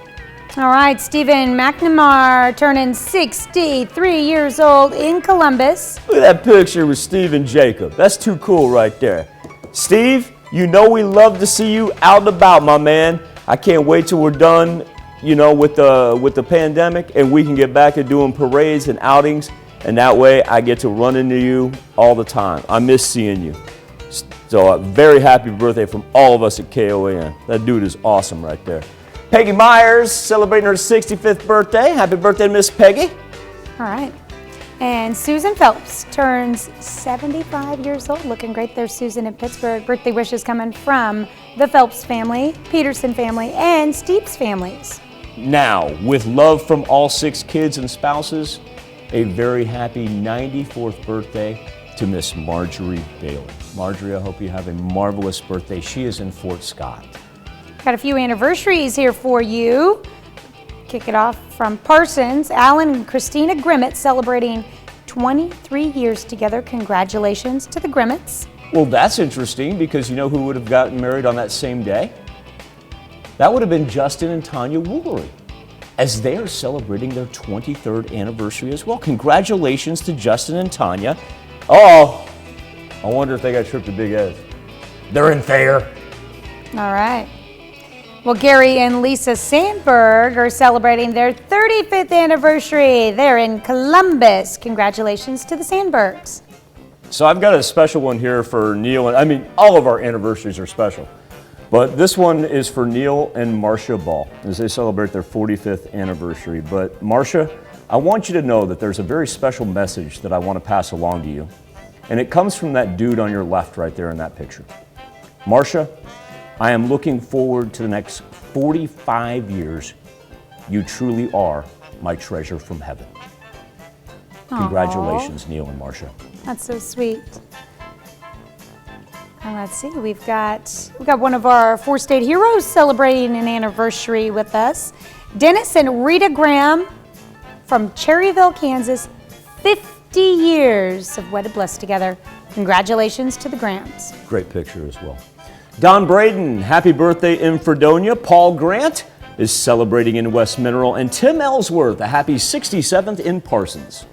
All right, Stephen McNamara turning 63 years old in Columbus. Look at that picture with Steve and Jacob. That's too cool right there. Steve, you know we love to see you out and about, my man. I can't wait till we're done, with the pandemic, and we can get back to doing parades and outings, and that way I get to run into you all the time. I miss seeing you. So a very happy birthday from all of us at KOAN. That dude is awesome right there. Peggy Myers celebrating her 65th birthday. Happy birthday, Miss Peggy. All right. And Susan Phelps turns 75 years old. Looking great there, Susan in Pittsburgh. Birthday wishes coming from the Phelps family, Peterson family, and Steeps families. Now, with love from all 6 kids and spouses, a very happy 94th birthday to Miss Marjorie Bailey. Marjorie, I hope you have a marvelous birthday. She is in Fort Scott. Got a few anniversaries here for you. Kick it off from Parsons. Alan and Christina Grimmett celebrating 23 years together. Congratulations to the Grimmetts. Well, that's interesting because you know who would have gotten married on that same day? That would have been Justin and Tanya Woolery, as they are celebrating their 23rd anniversary as well. Congratulations to Justin and Tanya. Oh, I wonder if they got a trip to Big Ed. They're in Thayer. All right. Well, Gary and Lisa Sandberg are celebrating their 35th anniversary. They're in Columbus. Congratulations to the Sandbergs. So I've got a special one here for Neil. I mean, all of our anniversaries are special, but this one is for Neil and Marcia Ball as they celebrate their 45th anniversary. But Marcia, I want you to know that there's a very special message that I want to pass along to you. And it comes from that dude on your left right there in that picture. Marcia, I am looking forward to the next 45 years. You truly are my treasure from heaven. Congratulations, Neil and Marcia. That's so sweet. And let's see, we've got one of our four-state heroes celebrating an anniversary with us. Dennis and Rita Graham from Cherryville, Kansas. 50 years of wedded bliss together. Congratulations to the Grahams. Great picture as well. Don Braden, happy birthday in Fredonia. Paul Grant is celebrating in West Mineral. And Tim Ellsworth, a happy 67th in Parsons.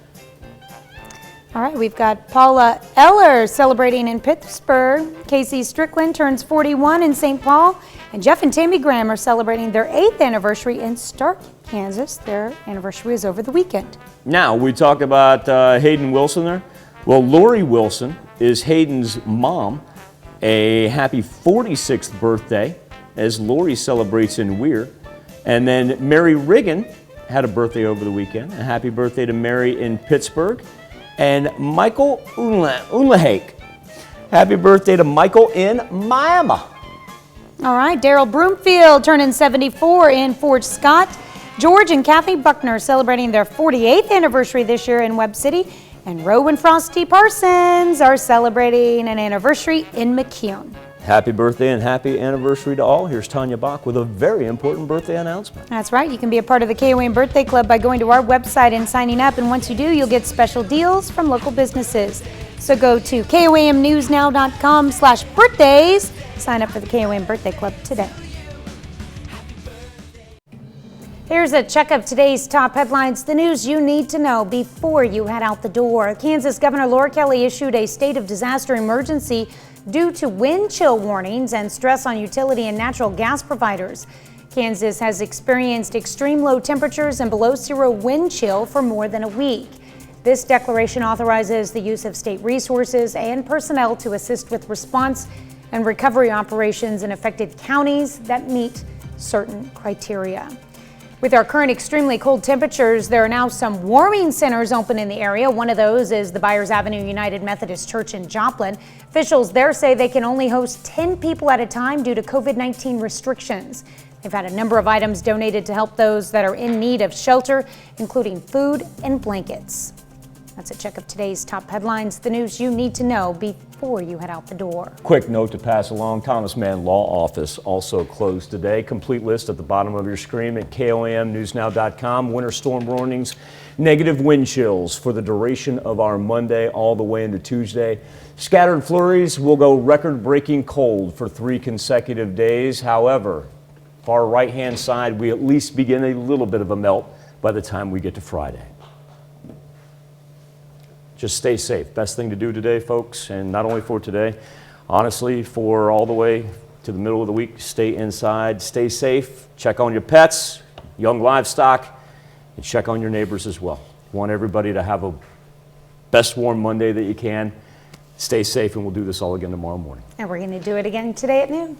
All right, we've got Paula Eller celebrating in Pittsburgh. Casey Strickland turns 41 in St. Paul. And Jeff and Tammy Graham are celebrating their 8th anniversary in Stark, Kansas. Their anniversary is over the weekend. Now, we talk about Hayden Wilson there. Well, Lori Wilson is Hayden's mom. A happy 46th birthday as Lori celebrates in Weir. And then Mary Riggin had a birthday over the weekend. A happy birthday to Mary in Pittsburgh. And Michael Unlahake. Happy birthday to Michael in Miami. All right, Daryl Broomfield turning 74 in Fort Scott. George and Kathy Buckner celebrating their 48th anniversary this year in Webb City. And Roe and Frosty Parsons are celebrating an anniversary in McKeown. Happy birthday and happy anniversary to all. Here's Tanya Bach with a very important birthday announcement. That's right. You can be a part of the KOAM Birthday Club by going to our website and signing up. And once you do, you'll get special deals from local businesses. So go to KOAMnewsnow.com/birthdays. Sign up for the KOAM Birthday Club today. Here's a check of today's top headlines, the news you need to know before you head out the door. Kansas Governor Laura Kelly issued a state of disaster emergency due to wind chill warnings and stress on utility and natural gas providers. Kansas has experienced extreme low temperatures and below zero wind chill for more than a week. This declaration authorizes the use of state resources and personnel to assist with response and recovery operations in affected counties that meet certain criteria. With our current extremely cold temperatures, there are now some warming centers open in the area. One of those is the Byers Avenue United Methodist Church in Joplin. Officials there say they can only host 10 people at a time due to COVID-19 restrictions. They've had a number of items donated to help those that are in need of shelter, including food and blankets. That's a check of today's top headlines, the news you need to know before you head out the door. Quick note to pass along, Thomas Mann Law Office also closed today. Complete list at the bottom of your screen at KOAMnewsnow.com. Winter storm warnings, negative wind chills for the duration of our Monday all the way into Tuesday. Scattered flurries will go record-breaking cold for 3 consecutive days. However, far right-hand side, we at least begin a little bit of a melt by the time we get to Friday. Just stay safe. Best thing to do today, folks, and not only for today, honestly, for all the way to the middle of the week, stay inside, stay safe, check on your pets, young livestock, and check on your neighbors as well. Want everybody to have a best warm Monday that you can. Stay safe, and we'll do this all again tomorrow morning. And we're going to do it again today at noon.